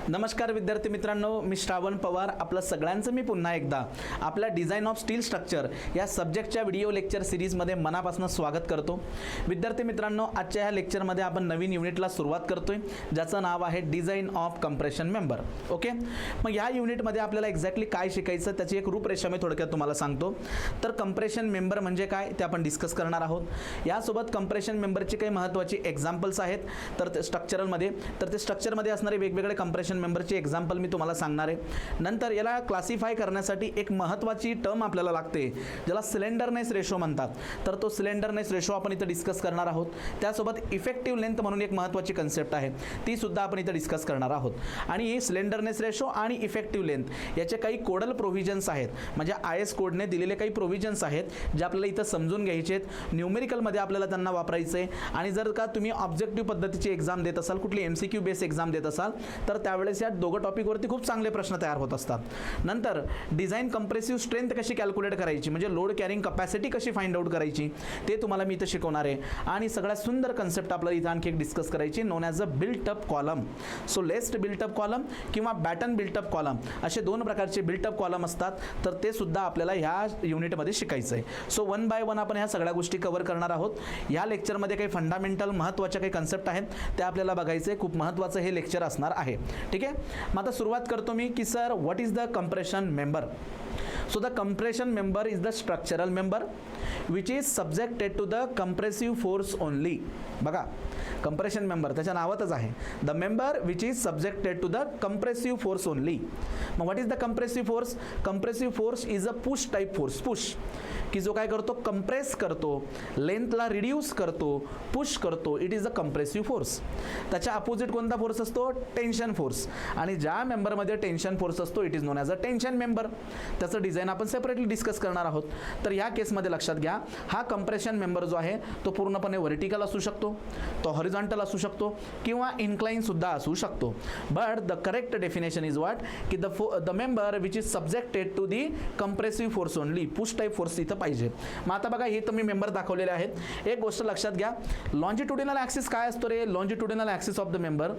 नमस्कार विद्यार्थी मित्रांनो, मी श्रावण पवार आपलं सगळ्यांचं मी पुन्हा एकदा आपल्या डिझाईन ऑफ स्टील स्ट्रक्चर या सब्जेक्टच्या व्हिडिओ लेक्चर सिरीजमध्ये मनापासून स्वागत करतो. विद्यार्थी मित्रांनो, आजच्या ह्या लेक्चरमध्ये आपण नवीन युनिटला सुरुवात करतोय ज्याचं नाव आहे design of compression member. Okay, मग ह्या युनिटमध्ये आपल्याला एक्झॅक्टली काय शिकायचं त्याची एक रूपरेषा मी थोडक्यात तुम्हाला सांगतो. तर कंप्रेशन मेंबर म्हणजे काय ते आपण डिस्कस करणार आहोत. यासोबत कंप्रेशन मेंबरची काही महत्त्वाची एक्झाम्पल्स आहेत तर ते स्ट्रक्चरमध्ये असणारे वेगवेगळे कंप्रेशन मेंबरची एक्झाम्पल मी तुम्हाला सांगणार आहे. नंतर याला क्लासिफाय करण्यासाठी एक महत्त्वाची टर्म आपल्याला लागते ज्याला सिलेंडरनेस रेशो म्हणतात. तर तो सिलेंडरनेस रेशो आपण इथं डिस्कस करणार आहोत. त्यासोबत इफेक्टिव्ह लेंथ म्हणून एक महत्त्वाची कन्सेप्ट आहे ती सुद्धा आपण इथं डिस्कस करणार आहोत. आणि ही सिलेंडरनेस रेशो आणि इफेक्टिव्ह लेंथ याचे काही कोडल प्रोव्हिजन्स आहेत, म्हणजे IS कोडने दिलेले काही प्रोव्हिजन्स आहेत जे आपल्याला इथं समजून घ्यायचे आहेत. न्यूमेरिकलमध्ये आपल्याला त्यांना वापरायचं आहे. आणि जर का तुम्ही ऑब्जेक्टिव्ह पद्धतीची एक्झाम देत असाल, कुठली MCQ बेस एक्झाम देत असाल तर त्यावेळेस या दोघं टॉपिकवरती खूप चांगले प्रश्न तयार होत असतात. नंतर डिझाईन कंप्रेसिव्ह स्ट्रेंथ कशी कॅल्क्युलेट करायची, म्हणजे लोड कॅरिंग कपॅसिटी कशी फाइंड आउट करायची ते तुम्हाला मी इथं शिकवणार आहे. आणि सगळ्यात सुंदर कन्सेप्ट आपल्याला इथं आणखी एक डिस्कस करायची known as a built up column. So laced built up column किंवा बॅटन बिल्टअप कॉलम असे दोन प्रकारचे बिल्टअप कॉलम असतात. तर ते सुद्धा आपल्याला ह्या युनिटमध्ये शिकायचं आहे. सो वन बाय वन आपण ह्या सगळ्या गोष्टी कव्हर करणार आहोत. या लेक्चरमध्ये काही फंडामेंटल महत्त्वाच्या काही कन्सेप्ट आहेत त्या आपल्याला बघायचं आहे. खूप महत्त्वाचं हे लेक्चर असणार आहे. ठीक आहे, मग आता सुरुवात करतो मी की sir what is the compression member. So the compression member is the structural member which is subjected to the compressive force only. बघा, कंप्रेशन मेंबर त्याच्या नावातच आहे the member which is subjected to the compressive force only. मग what is the compressive force. Compressive force is a push type force. Push की जो काय करतो, compress करतो, लेंथला रिड्यूस करतो, पुश करतो, it is a compressive force. त्याच्या अपोजिट कोणता फोर्स असतो, टेन्शन फोर्स. आणि ज्या मेंबरमध्ये टेन्शन फोर्स असतो it is known as a tension member. त्याचं डिझाईन आपण सेपरेटली डिस्कस करणार आहोत. तर ह्या केसमध्ये लक्षात घ्या, हा कंप्रेशन मेंबर जो आहे तो पूर्णपणे व्हर्टिकल असू शकतो, तो हॉरिझॉन्टल असू शकतो किंवा इन्क्लाइन सुद्धा असू शकतो. But the correct definition is what की the member which is subjected to the compressive force only. Push type force इथं पाहिजे. मग आता बघा, हे तुम्ही मेंबर दाखवलेले आहेत. एक गोष्ट लक्षात घ्या, लॉन्जिट्युडिनल ॲक्सिस काय असतो रे. Longitudinal axis of the member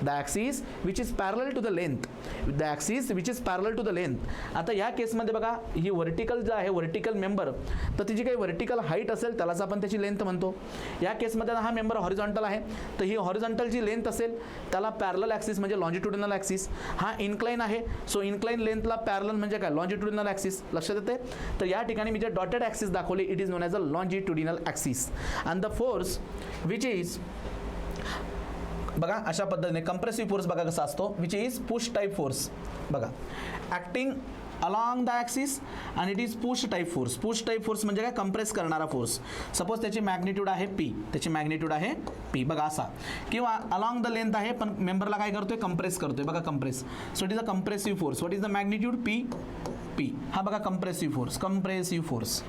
the axis which is parallel to the length. The axis which is parallel to the length. आता या केसमध्ये बघा, ही व्हर्टिकल जे आहे व्हर्टिकल मेंबर, तर तिची काही व्हर्टिकल हाईट असेल त्यालाच आपण त्याची लेंथ म्हणतो. या केसमध्ये हा मेंबर हॉरिझॉन्टल आहे तर ही हॉरिझॉन्टल जी लेंथ असेल त्याला पॅरलल ॲक्सिस म्हणजे लॉन्जिट्युडिनल ॲक्सिस. हा इन्क्लाइन आहे, सो इन्क्लाइन लेंथला पॅरलल म्हणजे काय, लॉन्जिट्युडिनल ॲक्सिस. लक्षात येते. तर या ठिकाणी मी जे डॉटेड ॲक्सिस दाखवले it is known as a longitudinal axis. And the force which is, बघा अशा पद्धतीने कंप्रेसिव्ह फोर्स बघा कसा असतो, which is push type force. बघा, ॲक्टिंग अलॉंग द ॲक्सिस आणि it is push type force. Push type force म्हणजे काय, कंप्रेस करणारा फोर्स. सपोज त्याची मॅग्निट्यूड आहे P, त्याची मॅग्निट्यूड आहे P बघा असा, किंवा अलॉंग द लेंथ आहे पण मेंबरला काय करतोय, कंप्रेस करतोय. बघा compress, so it is a compressive force. What is the magnitude P. हा बघा कंप्रेसिव्ह फोर्स, कंप्रेसिव्ह फोर्स.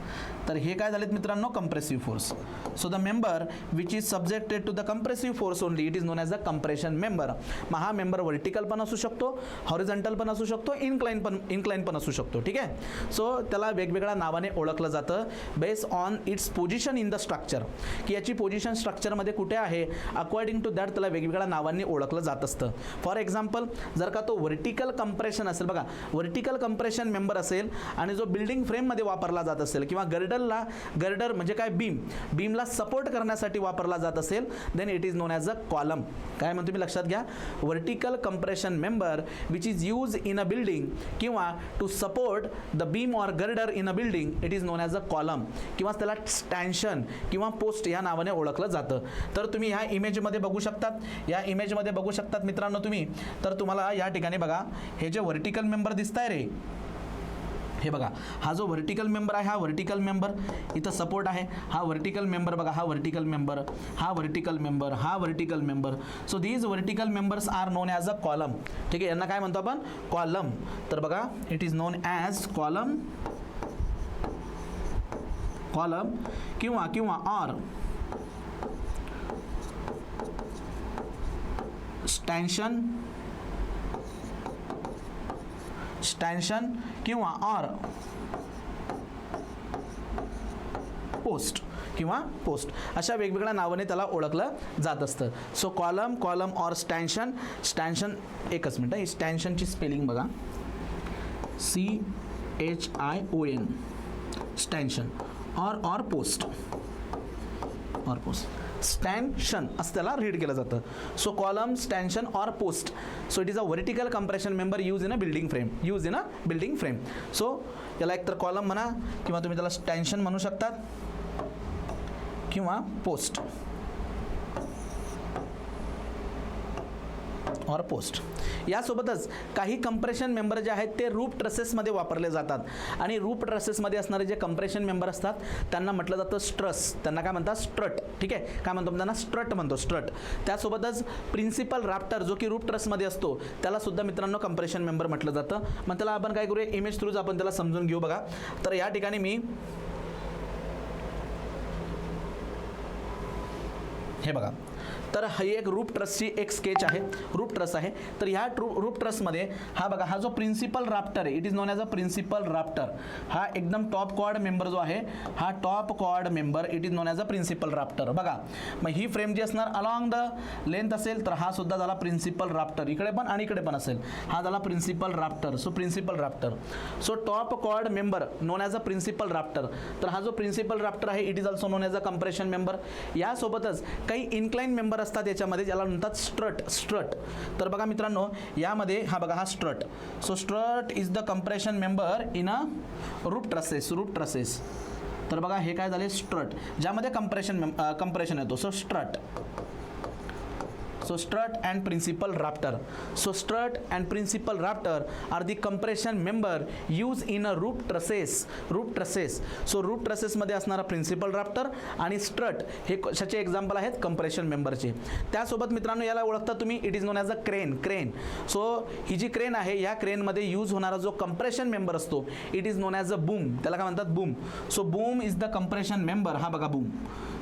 तर हे काय झालेत मित्रांनो, compressive force. So the member which is subjected to the compressive force only it is known as a compression member. मग हा member vertical पण असू शकतो, हॉरिझॉन्टल पण असू शकतो, इन्क्लाइन पण असू शकतो. ठीक आहे, सो त्याला वेगवेगळ्या नावाने ओळखलं जातं based on it's position in the structure, की याची पोझिशन स्ट्रक्चरमध्ये कुठे आहे अकॉर्डिंग टू दॅट त्याला वेगवेगळ्या नावांनी ओळखलं जात असतं. फॉर एक्झाम्पल, जर का तो व्हर्टिकल कंप्रेशन असेल, बघा व्हर्टिकल कंप्रेशन मेंबर असेल आणि जो बिल्डिंग फ्रेममध्ये वापरला जात असेल किंवा गर्डर म्हणजे काय, बीमला सपोर्ट करण्यासाठी वापरला जात असेल, then it is known as a column. काय म्हणतो मी, लक्षात घ्या, vertical compression member which is use in a building किंवा to support the beam or girder in a building it is known as a column किंवा त्याला स्टॅन्शन किंवा post या नावाने ओळखलं जातं. तर तुम्ही ह्या इमेजमध्ये बघू शकतात, या इमेजमध्ये बघू शकतात मित्रांनो तुम्ही. तर तुम्हाला या ठिकाणी बघा हे जे व्हर्टिकल मेंबर दिसत आहे रे, हे बघा हा जो व्हर्टिकल मेंबर आहे, हा व्हर्टिकल मेंबर इथं सपोर्ट आहे, हा व्हर्टिकल मेंबर बघा, हा व्हर्टिकल मेंबर, हा व्हर्टिकल मेंबर, हा vertical member. So these vertical members are known as a column. ठीक आहे, यांना काय म्हणतो आपण, कॉलम. तर बघा it is known as column किंवा ऑर स्टॅन्शन किंवा ऑर पोस्ट. किंवा पोस्ट अशा वेगवेगळ्या नावाने त्याला ओळखलं जात असतं. सो कॉलम ऑर स्टॅन्शन एकच मिनटं, ही स्टॅन्शनची स्पेलिंग बघा, CHION stanchion or post stanchion असं त्याला रीड केलं जातं. So column stanchion or post, so it is a vertical compression member use in a building frame. So याला एकतर कॉलम म्हणा किंवा तुम्ही त्याला स्टॅन्शन म्हणू शकतात किंवा पोस्ट ऑर पोस्ट. यासोबतच काही कंप्रेशन मेंबर जे आहेत ते रूप ट्रसेसमध्ये वापरले जातात आणि रूप ट्रसेसमध्ये असणारे जे कंप्रेशन मेंबर असतात त्यांना म्हटलं जातं स्ट्रस. त्यांना काय म्हणतात? स्ट्रट. ठीक आहे, काय म्हणतो त्यांना? स्ट्रट म्हणतो, स्ट्रट. त्यासोबतच प्रिन्सिपल राफ्टर जो की रूप ट्रसमध्ये असतो त्याला सुद्धा मित्रांनो कंप्रेशन मेंबर म्हटलं जातं. मग त्याला आपण काय करूया, इमेज थ्रूज आपण त्याला समजून घेऊ बघा. तर या ठिकाणी मी हे बघा, तर ही एक रूप ट्रसची एक स्केच आहे, रूप ट्रस आहे. तर ह्या रूप ट्रसमध्ये हा बघा, हा जो प्रिन्सिपल राफ्टर आहे, it is known as a principal rafter. हा एकदम टॉप क्वाड मेंबर जो आहे, हा टॉप क्वाड member it is known as a principal rafter. बघा, मग ही फ्रेम जी असणार अलॉंग द लेंथ असेल तर हा सुद्धा झाला प्रिन्सिपल राफ्टर. इकडे पण आणि इकडे पण असेल, हा झाला principal rafter. So principal rafter, so top क्वाड member known as a principal rafter. तर हा जो प्रिन्सिपल राफ्टर आहे it is also known as a compression member. यासोबतच काही इन्क्लाइन मेंबर असतात याच्यामध्ये, ज्याला म्हणतात स्ट्रट. तर बघा मित्रांनो, यामध्ये हा बघा, हा strut. So strut is the compression member in a roof trusses. तर बघा, हे काय झाले? स्ट्रट, ज्यामध्ये कंप्रेशन येतो. So strut. So strut and principal rafter. So strut and principal rafter are the compression member used in a roof trusses. So roof trusses मध्ये असणारा principal rafter आणि स्ट्रट हे कशाचे एक्झाम्पल आहेत? कंप्रेशन मेंबरचे. त्यासोबत मित्रांनो याला ओळखता तुम्ही, it is known as a crane. So ही जी क्रेन आहे, या क्रेनमध्ये यूज होणारा जो कंप्रेशन मेंबर असतो it is known as a boom. त्याला काय म्हणतात? Boom. So boom is the compression member. हा बघा, boom.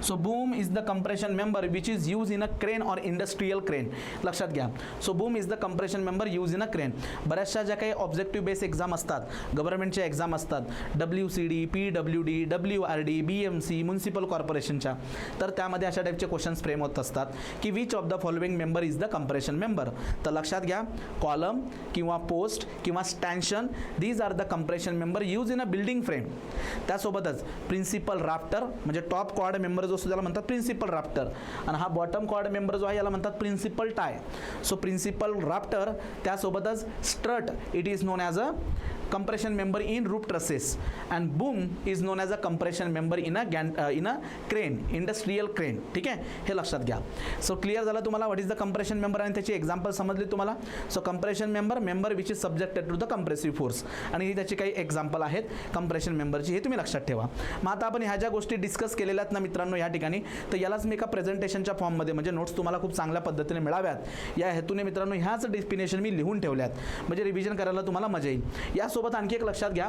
So boom is the compression member which is use in a crane or industrial crane. लक्षात घ्या. So boom is the compression member use in a crane. बऱ्याचशा ज्या काही objective base exam असतात, गव्हर्नमेंटच्या exam असतात, WCD, PWD, WRD, BMC, municipal कॉर्पोरेशनच्या, तर त्यामध्ये अशा टाईपचे क्वेश्चन्स फ्रेम होत असतात की which of the following member is the compression member. तर लक्षात घ्या, कॉलम किंवा पोस्ट किंवा stanchion, these are the compression member use in a building frame. त्यासोबतच प्रिन्सिपल राफ्टर म्हणजे टॉप क्वाड मेंबर जो असतो त्याला म्हणतात प्रिन्सिपल राफ्टर, आणि हा बॉटम क्वाड मेंबर जो आहे याला म्हणतात principal tie. So principal rafter, त्यासोबतच strut it is known as a compression member in roof trusses and boom is known as a compression member in a crane, industrial crane. ठीक आहे, हे लक्षात घ्या. सो क्लिअर झालं तुम्हाला what is the compression member आणि त्याची example समजली तुम्हाला. So compression member which is subjected to the compressive force, आणि ही त्याची काही एक्झाम्पल आहेत कंप्रेशन मेंबरची, हे तुम्ही लक्षात ठेवा. मग आता आपण ह्या ज्या गोष्टी डिस्कस केलेल्या आहेत ना मित्रांनो या ठिकाणी, तर यालाच मी एका प्रेझेंटेशनच्या फॉर्ममध्ये म्हणजे नोट्स तुम्हाला खूप चांगल्या पद्धतीने मिळाव्यात या हेतूने मित्रांनो ह्याच डेफिनेशन मी लिहून ठेवल्यात, म्हणजे रिव्हिजन करायला तुम्हाला मजा येईल. यासोबत आणखी एक लक्षात घ्या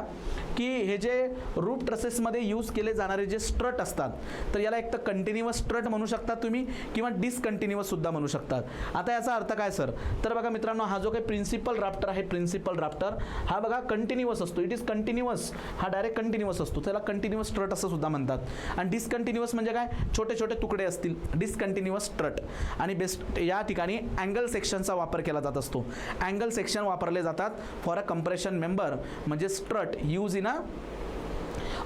की हे जे रूफ ट्रसेसमध्ये यूज केले जाणारे जे स्ट्रट असतात, तर याला एक तर कंटिन्युअस स्ट्रट म्हणू शकता तुम्ही किंवा डिसकंटिन्युअस सुद्धा म्हणू शकतात. आता याचा अर्थ काय सर? तर बघा मित्रांनो, हा जो काही प्रिन्सिपल राफ्टर आहे, प्रिन्सिपल राफ्टर हा बघा कंटिन्युअस असतो, इट इज कंटिन्युअस, हा डायरेक्ट कंटिन्युअस असतो, त्याला कंटिन्युअस स्ट्रट असं सुद्धा म्हणतात. आणि डिसकंटिन्युअस म्हणजे काय? छोटे छोटे तुकडे असतील, डिसकंटिन्युअस स्ट्रट. आणि बेस्ट या ठिकाणी अँगल सेक्शनचा वापर केला जात असतो. अँगल सेक्शन वापरले जातात फॉर अ कंप्रेशन मेंबर म्हणजे strut use in a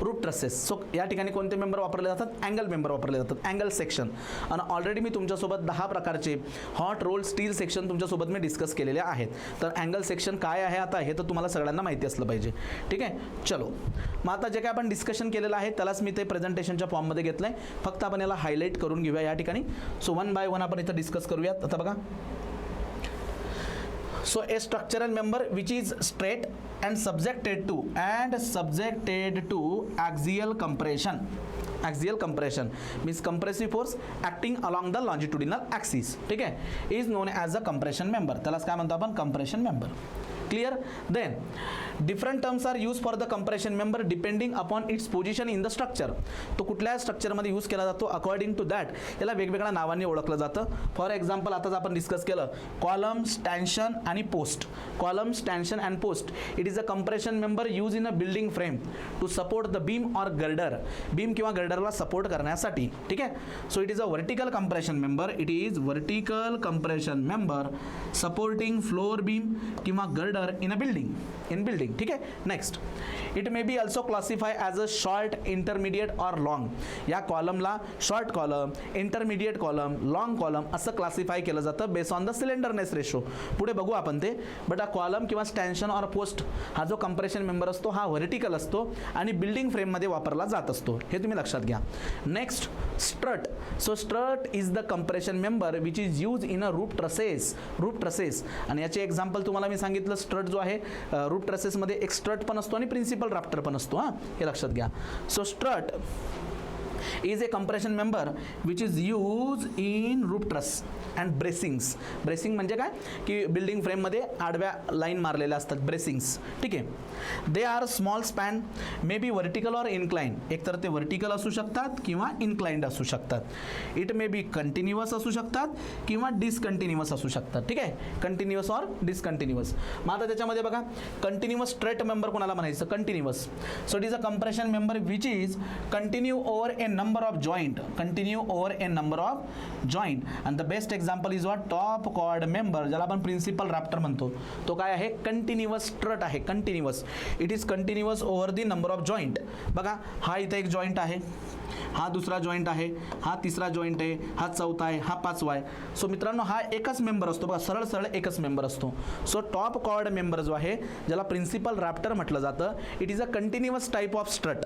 roof trusses. So या ठिकाणी कोणते मेंबर वापरले जातात? अँगल मेंबर वापरले जातात, अँगल सेक्शन. आणि ऑलरेडी मी तुमच्यासोबत 10 प्रकारचे हॉट रोल स्टील सेक्शन तुमच्यासोबत मी डिस्कस केलेले आहेत. तर अँगल सेक्शन काय आहे आता हे तर तुम्हाला सगळ्यांना माहिती असलं पाहिजे. ठीक आहे, चलो मग आता जे काय आपण डिस्कशन केलेलं आहे त्यालाच मी ते प्रेझेंटेशनच्या फॉर्ममध्ये घेतलं आहे. फक्त आपण याला हायलाईट करून घेऊया या ठिकाणी. सो वन बाय वन आपण इथं डिस्कस करूयात. आता बघा, so a structural member which is straight and subjected to axial compression means compressive force acting along the longitudinal axis. ठीक आहे, is known as a compression member. त्यालाच काय म्हणतो आपण? compression member. Clear. Then different terms are use for the compression member depending upon its position in the structure. तो कुठल्या स्ट्रक्चरमध्ये use केला जातो अकॉर्डिंग टू दॅट याला वेगवेगळ्या नावांनी ओळखलं जातं. फॉर एक्झाम्पल आताच आपण डिस्कस केलं कॉलम, स्टॅन्शन आणि post. Column, stanchion and post it is a compression member use in a building frame to support the beam or girder. Beam किंवा गर्डरला सपोर्ट करण्यासाठी. ठीक आहे. So it is a vertical compression member. It is vertical compression member supporting floor beam किंवा girder in a building. In building. ठीक आहे. Next it may be also classify as a short, intermediate or long. या कॉलमला short column, intermediate column, long column असं classify केलं जातं base on the slenderness ratio. पुढे बघू आपण ते. बट हा कॉलम किंवा स्टॅन्शन ऑर पोस्ट हा जो कंप्रेशन मेंबर असतो हा व्हर्टिकल असतो आणि बिल्डिंग फ्रेममध्ये वापरला जात असतो. हे तुम्ही लक्षात घ्या. Next strut. So strut is the compression member which is use in a roof trusses. Roof trusses आणि याचे एक्झाम्पल तुम्हाला मी सांगितलं. स्ट्रट जो आहे रूफ ट्रसेसमध्ये एक स्ट्रट पण असतो आणि प्रिन्सिपल राफ्टर पण असतो. हां, हे लक्षात घ्या. So strut is a compression member which is used in roof truss and bracings. Bracing म्हणजे काय की बिल्डिंग फ्रेममध्ये आडव्या लाईन मारलेल्या असतात ब्रेसिंग्स. ठीक आहे. They are small span, may be vertical or incline. एकतर ते वर्टिकल असू शकतात किंवा इन्क्लाइंड असू शकतात. इट मे बी कंटिन्युअस असू शकतात किंवा डिसकंटिन्युअस असू शकतात. ठीक आहे. Continuous or discontinuous. मग आता त्याच्यामध्ये बघा कंटिन्युअस स्ट्रेट मेंबर कोणाला म्हणायचं continuous. So it is a compression member which is continue over A number of joint, continue over a number of joint. and the best example is what top chord member ज्याला आपण principal rafter म्हणतो. तो काय आहे continuous strut आहे. Continuous. It is continuous over the number of joint. बघा हा इथे एक जॉईंट आहे, हा दुसरा जॉईंट आहे, हा तिसरा जॉईंट आहे, हा चौथा आहे, हा पाचवा आहे. सो मित्रांनो हा एकच मेंबर असतो. बघा सरळ सरळ एकच मेंबर असतो. सो टॉप कॉर्ड मेंबर जो आहे ज्याला प्रिन्सिपल राफ्टर म्हटलं जातं it is a continuous type of strut.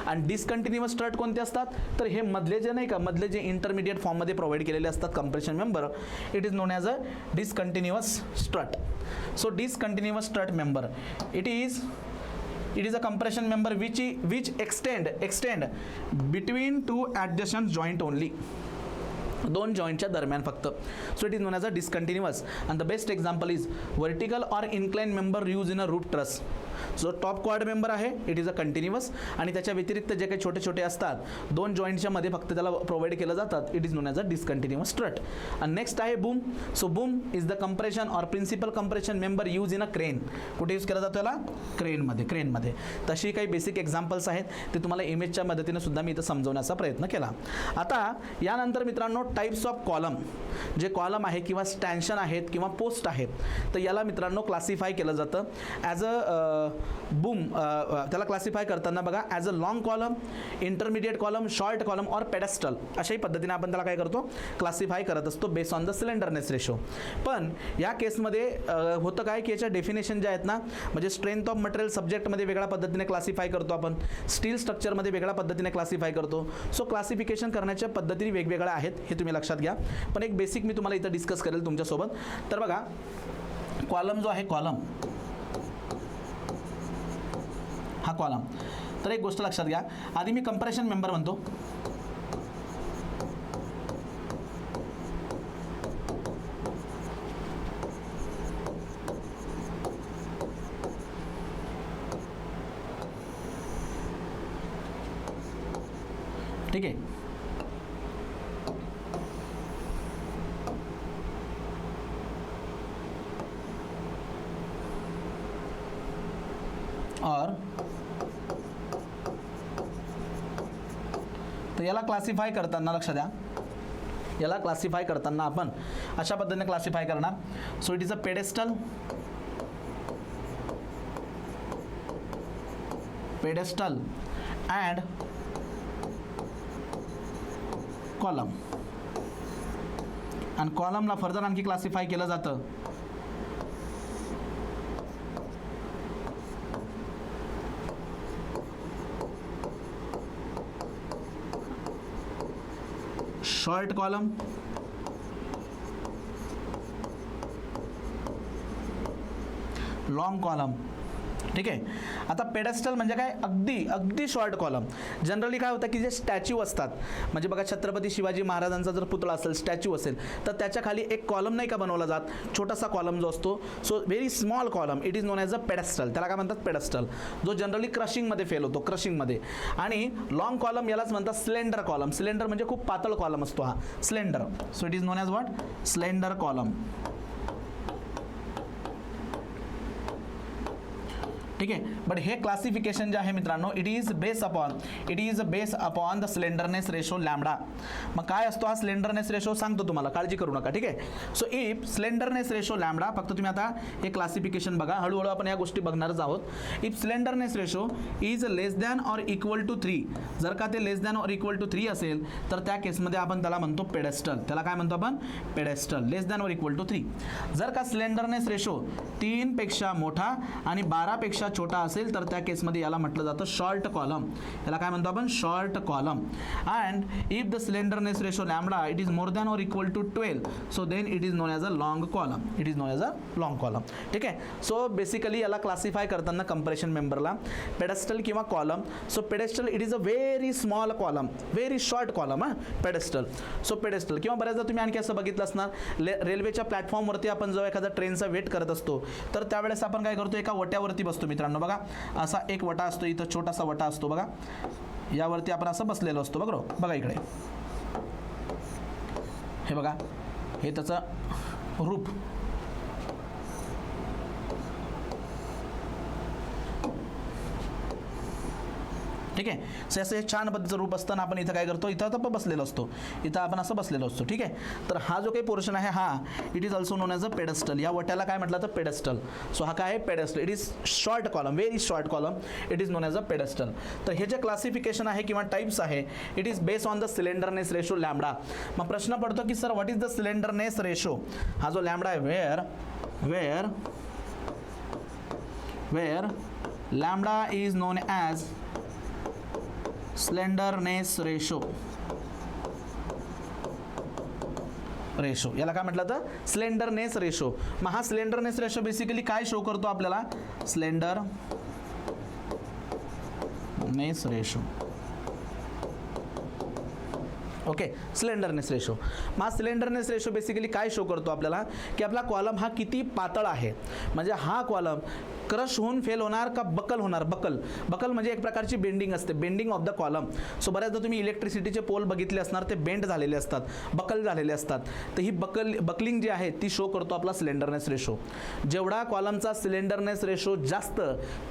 आणि डिसकंटिन्युअस स्ट्रट कोणते असतात तर हे मधले जे नाही का मधले जे इंटरमिडिएट फॉर्ममध्ये प्रोव्हाइड केलेले असतात compression member it is known as a discontinuous strut. So discontinuous strut member it is a compression member which extend between two adjacent joint only. दोन जॉईंटच्या दरम्यान फक्त. So it is known as a discontinuous. And the best example is vertical or incline member use in a roof truss. जो top क्वाड member आहे it is a continuous आणि त्याच्या व्यतिरिक्त जे काही छोटे छोटे असतात दोन जॉईंटच्या मध्ये फक्त त्याला प्रोव्हाइड केलं जातात it is known as a discontinuous strut. आणि नेक्स्ट आहे boom. So boom is the compression or principal compression member use in a crane. कुठे यूज केला जातो याला क्रेनमध्ये. तशी काही बेसिक एक्झाम्पल्स आहेत ते तुम्हाला इमेजच्या मदतीने सुद्धा मी इथं समजवण्याचा प्रयत्न केला. आता यानंतर मित्रांनो टाईप्स ऑफ कॉलम. जे कॉलम आहे किंवा स्टॅन्शन आहेत किंवा पोस्ट आहेत तर याला मित्रांनो क्लासिफाय केलं जातं ॲज अ बूम. त्याला क्लासिफाय करताना बघा as a long column, intermediate column, short column or pedestal अशाही पद्धतीने आपण त्याला काय करतो क्लासिफाय करत असतो base on the slenderness ratio. पण या केसमध्ये होतं काय की याच्या डेफिनेशन ज्या आहेत ना म्हणजे स्ट्रेंथ ऑफ मटेरियल सब्जेक्टमध्ये वेगळ्या पद्धतीने क्लासिफाय करतो आपण, स्टील स्ट्रक्चरमध्ये वेगळ्या पद्धतीने क्लासिफाय करतो. सो क्लासिफिकेशन करण्याच्या पद्धती वेगवेगळ्या आहेत हे तुम्ही लक्षात घ्या. पण एक बेसिक मी तुम्हाला इथं डिस्कस करेल तुमच्यासोबत. तर बघा कॉलम जो आहे कॉलम हा कॉलम. तर एक गोष्ट लक्षात घ्या आधी मी कंप्रेशन मेंबर म्हणतो. ठीक आहे. और तर याला क्लासिफाय करताना लक्षात द्या याला क्लासिफाय करताना आपण अशा पद्धतीने क्लासिफाय करणार. So it is a pedestal and column. आणि कॉलमला फर्दर आणखी क्लासिफाय केलं जातं शॉर्ट कॉलम, लॉन्ग कॉलम ठीक आहे. आता पेडेस्टल म्हणजे काय, अगदी शॉर्ट कॉलम. जनरली काय होतं की जे स्टॅच्यू असतात, म्हणजे बघा छत्रपती शिवाजी महाराजांचा जर पुतळा असेल, स्टॅच्यू असेल, तर त्याच्या खाली एक कॉलम नाही का बनवला जात, छोटासा कॉलम जो असतो. So very small column, it is known as a pedestal. त्याला काय म्हणतात, पेडेस्टल, जो जनरली क्रशिंगमध्ये फेल होतो, क्रशिंगमध्ये. आणि लॉंग कॉलम यालाच म्हणतात स्लेंडर कॉलम. स्लेंडर म्हणजे खूप पातळ कॉलम असतो हा, slender. So it is known as what, slender column. ठीक आहे. बट हे क्लासिफिकेशन जे आहे मित्रांनो, it is base upon the slenderness ratio lambda. मग काय असतो हा स्लेंडरनेस रेशो सांगतो तुम्हाला, काळजी करू नका. ठीक आहे. So if slenderness ratio lambda, फक्त तुम्ही आता हे क्लासिफिकेशन बघा, हळूहळू आपण या गोष्टी बघणारच आहोत. If slenderness ratio is less than or equal to 3, जर का ते less than or equal to 3 असेल तर त्या केसमध्ये आपण त्याला म्हणतो पेडेस्टल. त्याला काय म्हणतो आपण, pedestal, less than or equal to 3. जर का स्लेंडरनेस रेशो 3 पेक्षा मोठा आणि 12 पेक्षा छोटा असेल तर त्या केसमध्ये याला म्हटलं जातं शॉर्ट कॉलम. याला काय म्हणतो आपण, short column. And if the slenderness ratio lambda it is more than or equal to 12, so then it is known as a long column. It is known as a long column. ठीक आहे. So basically याला classify करताना compression मेंबरला pedestal किंवा column. So pedestal it is a very small column, very short column. Pedestal. So pedestal. किंवा बऱ्याचदा तुम्ही आणखी असं बघितलं असणार, रेल्वेच्या प्लॅटफॉर्मवरती आपण जेव्हा एखादा ट्रेनचा वेट करत असतो तर त्यावेळेस आपण काय करतो, एका वट्यावरती बसतो मित्रांनो. बघा असा एक वटा असतो, इथं छोटासा वटा असतो बघा, यावरती आपण असं बसलेलो असतो. बघा इकडे हे बघा, हे त्याचं रूप. ठीक आहे. सो असं हे छान पद्धतीचं रूप असताना आपण इथं काय करतो, इथं तर बसलेलो असतो, इथं आपण असं बसलेलो असतो. ठीक आहे. तर हा जो काही पोर्शन आहे हा it is also known as a pedestal. या वट्याला काय म्हटलं तर पेडेस्टल. सो हा काय आहे, pedestal. It is short column, very short column. It is known as a pedestal. तर हे जे क्लासिफिकेशन आहे किंवा टाईप्स आहे, it is based on the slenderness ratio lambda. मग प्रश्न पडतो की sir what is the slenderness ratio. हा जो लॅम्बडा आहे, where lambda is known as slenderness ratio. याला काय म्हटलं तर स्लेंडरनेस रेशो. मग हा स्लेंडरनेस रेशो बेसिकली काय शो करतो आपल्याला, slenderness ratio. Okay, slenderness ratio. मग स्लेंडरनेस रेशो बेसिकली काय शो करतो आपल्याला, की आपला कॉलम हा किती पातळ आहे. म्हणजे हा कॉलम क्रश होऊन फेल होणार का बकल होणार. बकल म्हणजे एक प्रकारची बेंडिंग असते, bending of the column. So बऱ्याचदा तुम्ही इलेक्ट्रिसिटीचे पोल बघितले असणार, ते बेंड झालेले असतात, बकल झालेले असतात. तर ही बकलिंग जी आहे ती शो करतो आपला स्लेंडरनेस रेशो. जेवढा कॉलमचा स्लेंडरनेस रेशो जास्त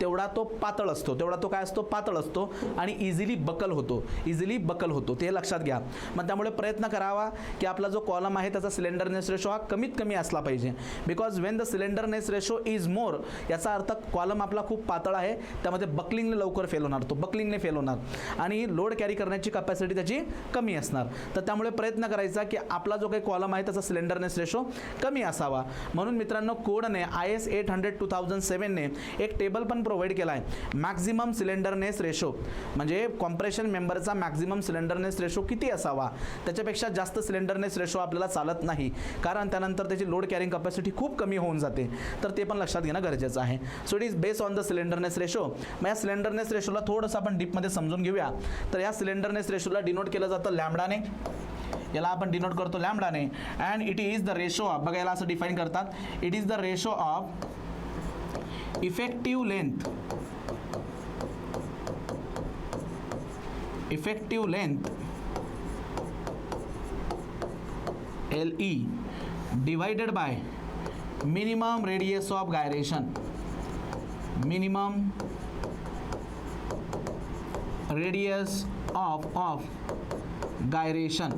तेवढा तो पातळ असतो, पातळ असतो आणि इझिली बकल होतो. ते लक्षात घ्या. मग त्यामुळे प्रयत्न करावा की आपला जो कॉलम आहे त्याचा स्लेंडरनेस रेशो हा कमीत कमी असला पाहिजे. Because Wien the slenderness ratio is मोर, याचा अर्थ कॉलम आपला खूप पातळ आहे, त्यामध्ये बकलिंगने लवकर फेल होणार, आणि लोड कॅरी करण्याची कॅपॅसिटी त्याची कमी असणार. तर त्यामुळे प्रयत्न करायचा की आपला जो काही कॉलम आहे त्याचा स्लेंडरनेस रेशो कमी असावा. म्हणून मित्रांनो कोडने IS 800-2007ने एक टेबल पण प्रोव्हाइड केला आहे, मॅक्झिमम सिलेंडरनेस रेशो. म्हणजे कॉम्प्रेशन मेंबरचा मॅक्झिमम सिलेंडरनेस रेशो किती असावा, त्याच्यापेक्षा जास्त सिलेंडरनेस रेशो आपल्याला चालत नाही, कारण त्यानंतर त्याची लोड कॅरिंग कॅपॅसिटी खूप कमी होऊन जाते. तर ते पण लक्षात घेणं गरजेचं आहे. So it is based on the slenderness ratio. मग या सिलेंडरनेस रेशोला थोडंसं आपण डीपमध्ये समजून घेऊया. तर या सिलेंडरनेस रेशोला डिनोट केलं जातं लॅम्बडाने. याला आपण डिनोट करतो लॅम्बडाने. And it is the ratio of, बघा याला असं डिफाईन करतात, it is the ratio of effective length LE divided by minimum radius of gyration. Minimum radius of gyration.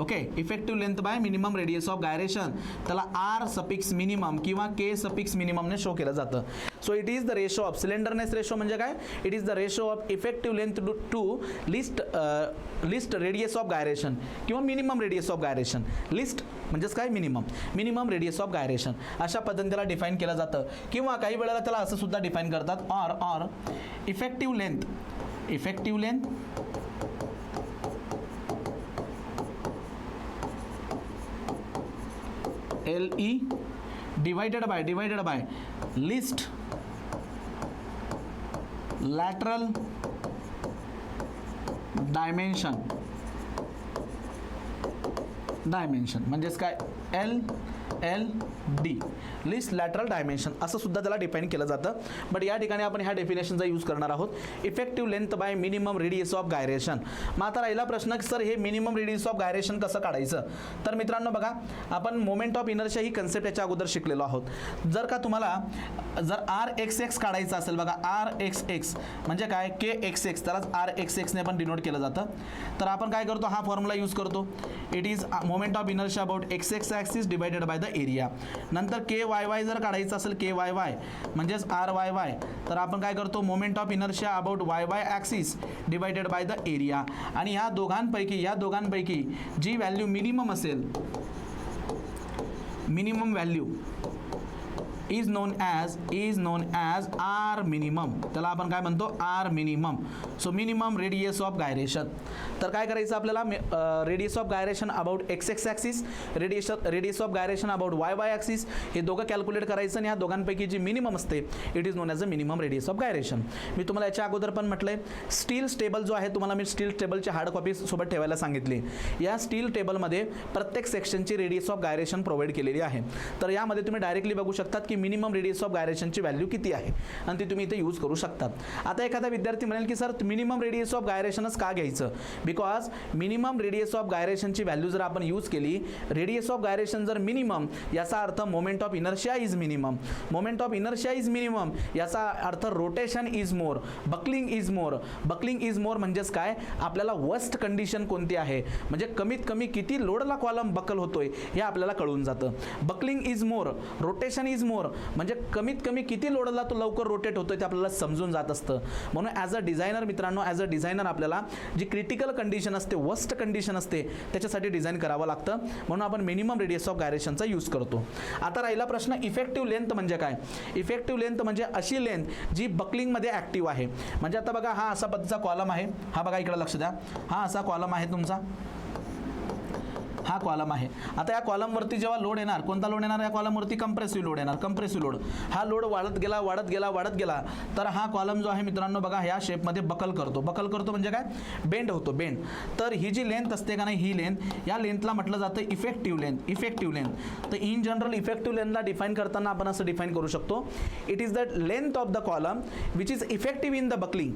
Okay, effective length by minimum radius of gyration. त्याला R suffix minimum किंवा K suffix मिनिममने show केलं जातं. So it is the ratio of slenderness ratio म्हणजे काय, it is the ratio of effective length to least radius of gyration किंवा minimum radius of gyration. Least म्हणजेच काय, minimum radius of gyration. अशा पद्धतीने त्याला डिफाईन केलं जातं. किंवा काही वेळेला त्याला असं सुद्धा डिफाईन करतात, or effective length LE divided by least lateral dimension म्हणजेच काय LLD लिस्ट लॅटरल डायमेन्शन असं सुद्धा त्याला डिफाईन केलं जातं. बट या ठिकाणी आपण ह्या डेफिनेशनचा यूज करणार आहोत. Effective length by minimum radius of gyration. मग आता राहिला प्रश्न की सर हे मिनिमम रेडियस ऑफ गायरेशन कसं काढायचं. तर मित्रांनो बघा, आपण moment of inertia he concept याच्या अगोदर शिकलेलो आहोत. जर का तुम्हाला जर RXX काढायचं असेल बघा, RXX म्हणजे काय KXX, त्यालाच RXX ने पण डिनोट केलं जातं. तर आपण काय करतो, हा फॉर्म्युला यूज करतो. It is moment of inertia about XX axis divided by the area. नंतर KYY जर काढायचं असेल, KYY म्हणजेच RYY, तर आपण काय करतो, moment of inertia about YY axis divided by the area. आणि या दोघांपैकी जी व्हॅल्यू मिनिमम असेल, minimum value is known as R minimum. त्याला आपण काय म्हणतो, R minimum. So minimum radius of gyration. तर काय करायचं आपल्याला, radius of gyration about XX axis, radius of gyration about YY axis, हे दोघं कॅल्क्युलेट करायचं. आणि या दोघांपैकी जी मिनिमम असते it is known as a minimum radius of gyration. मी तुम्हाला याच्या अगोदर पण म्हटलंय, स्टील टेबल जो आहे, तुम्हाला मी स्टील टेबलची हार्ड कॉपी सोबत ठेवायला सांगितली. या स्टील टेबलमध्ये प्रत्येक सेक्शनची रेडियस ऑफ गायरेशन प्रोव्हाइड केलेली आहे. तर यामध्ये तुम्ही डायरेक्टली बघू शकतात की मिनिमम रेडियस ऑफ गायरेशनची व्हॅल्यू किती आहे आणि ती तुम्ही इथे यूज करू शकतात. आता एखादा विद्यार्थी म्हणेल की सर मिनिमम रेडियस ऑफ गायरेशनच का घ्यायचं. बिकॉज मिनिमम रेडियस ऑफ गायरेशनची व्हॅल्यू जर आपण यूज केली, रेडियस ऑफ गायरेशन जर मिनिमम, याचा अर्थ moment of inertia is minimum. Moment of inertia is minimum याचा अर्थ rotation is more, buckling is more. Buckling is more म्हणजेच काय, आपल्याला वर्स्ट कंडिशन कोणती आहे, म्हणजे कमीत कमी किती लोडला कॉलम बकल होतोय हे आपल्याला कळून जातं. Buckling is more, rotation is मोर म्हणजे कमीत कमी किती लोडला तो लवकर रोटेट होतोय ते आपल्याला समजून जात असतं. म्हणून ॲज अ डिझायनर मित्रांनो, ॲज अ डिझायनर आपल्याला जी क्रिटिकल कंडिशन असते, वर्स्ट कंडिशन असते, त्याच्यासाठी डिझाईन करावं लागतं. म्हणून आपण मिनिमम रेडियस ऑफ गायरेशनचा यूज करतो. आता राहिला प्रश्न, इफेक्टिव्ह लेंथ म्हणजे काय. इफेक्टिव्ह लेंथ म्हणजे अशी लेंथ जी बकलिंगमध्ये ॲक्टिव्ह आहे. म्हणजे आता बघा, हा असा पद्धतीचा कॉलम आहे, हा बघा इकडे लक्ष द्या, हा असा कॉलम आहे तुमचा, हा कॉलम आहे. आता या कॉलमवरती जेव्हा लोड येणार, कोणता लोड येणार, या कॉलमवरती कंप्रेसिव्ह लोड येणार. कंप्रेसिव्ह लोड, हा लोड वाढत गेला तर हा कॉलम जो आहे मित्रांनो बघा, ह्या शेपमध्ये बकल करतो म्हणजे काय, बेंड होतो, बेंड. तर ही जी लेंथ असते का नाही, ही लेंथ, या लेंथला म्हटलं जातं इफेक्टिव्ह लेंथ. तर इन जनरल इफेक्टिव्ह लेंथला डिफाईन करताना आपण असं डिफाईन करू शकतो, it is the length of the column which is effective in the buckling.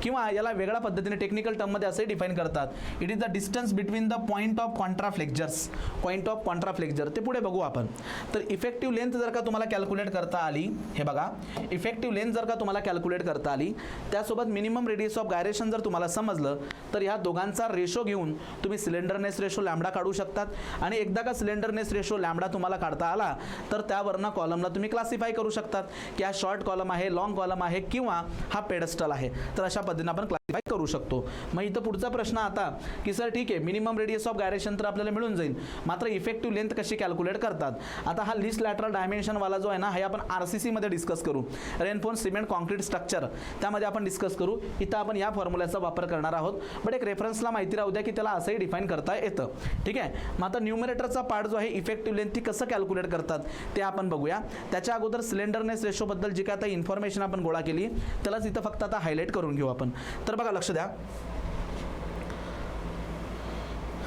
किंवा याला वेगळ्या पद्धतीने टेक्निकल टर्ममध्ये असे डिफाईन करतात, it is the distance between the point of contraflexures. Point of contraflexure ते पुढे बघू आपण. तर इफेक्टिव्ह लेंथ जर का तुम्हाला कॅल्क्युलेट करता आली, हे बघा, इफेक्टिव्ह लेंथ जर का तुम्हाला कॅल्क्युलेट करता आली, त्यासोबत मिनिमम रेडियस ऑफ गायरेशन जर तुम्हाला समजलं, तर ह्या दोघांचा रेशो घेऊन तुम्ही सिलेंडरनेस रेशो लॅम्बडा काढू शकतात. आणि एकदा का सिलेंडरनेस रेशो लॅम्बडा तुम्हाला काढता आला, तर त्यावरनं कॉलमला तुम्ही क्लासिफाय करू शकतात की हा शॉर्ट कॉलम आहे, लॉंग कॉलम आहे, किंवा हा पेडस्टल आहे. तर अशा पद्धतीने आपण क्लासिफाय करू शकतो. मग इथं पुढचा प्रश्न आता की सर ठीक आहे, मिनिमम रेडियस ऑफ गायरेशन तर आपल्याला मिळून जाईल, मात्र इफेक्टिव्ह लेंथ कशी कॅल्क्युलेट करतात. आता हा लिस्ट लॅटरल डायमेन्शन वाला जो आहे ना, हे आपण RCC मध्ये डिस्कस करू, रेनफोर्स सिमेंट कॉन्क्रीट स्ट्रक्चर, त्यामध्ये आपण डिस्कस करू. इथं आपण या फॉर्म्युल्याचा वापर करणार आहोत. बट एक रेफरन्सला माहिती राहू द्या की त्याला असंही डिफाईन करता येतं. ठीक आहे. मग आता न्यूमरेटरचा पार्ट जो आहे इफेक्टिव्ह लेंथ ती कसं कॅल्क्युलेट करतात ते आपण बघूया. त्याच्या अगोदर सिलेंडरनेस रेशोबद्दल जी काय आता इन्फॉर्मेशन आपण गोळा केली, त्यालाच इथं फक्त आता हायलाईट करून घेऊ आपण. तर बघा लक्ष द्या,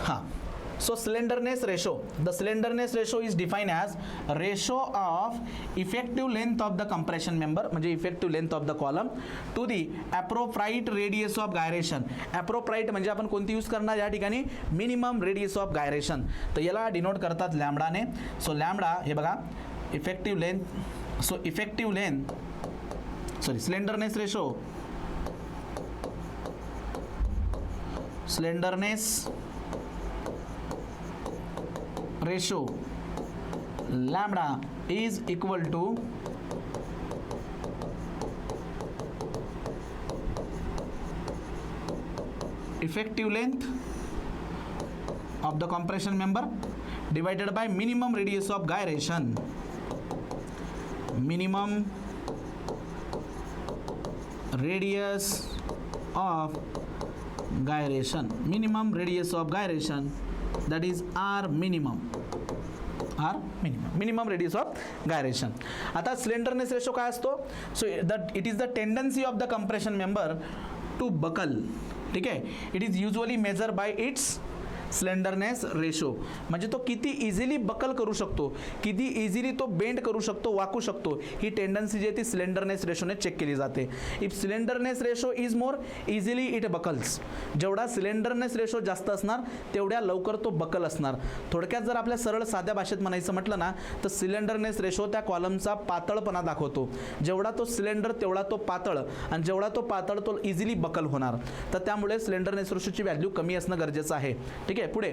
हां. So slenderness ratio, the slenderness ratio is defined as ratio of effective length of the compression member म्हणजे effective length of the column to the appropriate radius of gyration. appropriate म्हणजे आपण कोणती यूज करणार या ठिकाणी, minimum radius of gyration. तर याला denote करतात लॅम्बडाने. सो लॅम्बडा हे बघा, effective length, so effective length, sorry slenderness ratio, slenderness ratio lambda is equal to effective length of the compression member divided by minimum radius of gyration. Minimum radius of gyration, minimum radius of gyration, that is R minimum. R minimum radius of gyration. आता slenderness ratio काय असतो? So it is the tendency of the compression member to buckle. ठीक आहे. It is usually measure by its slenderness ratio. म्हणजे तो किती easily buckle करू शकतो, किती इझिली तो बेंड करू शकतो, वाकू शकतो, ही टेंडन्सी जी आहे ती स्लेंडरनेस रेशोने चेक केली जाते. If slenderness ratio is more easily it buckles. जेवढा स्लेंडरनेस रेशो जास्त असणार तेवढ्या लवकर तो बकल असणार. थोडक्यात जर आपल्या सरळ साध्या भाषेत म्हणायचं म्हटलं ना तर स्लेंडरनेस रेशो त्या कॉलमचा पातळपणा दाखवतो. जेवढा तो सिलेंडर तेवढा तो पातळ, आणि जेवढा तो पातळ तो इझिली बकल होणार. तर त्यामुळे स्लेंडरनेस रेशोची व्हॅल्यू कमी असणं गरजेचं आहे. ठीक आहे. पुढे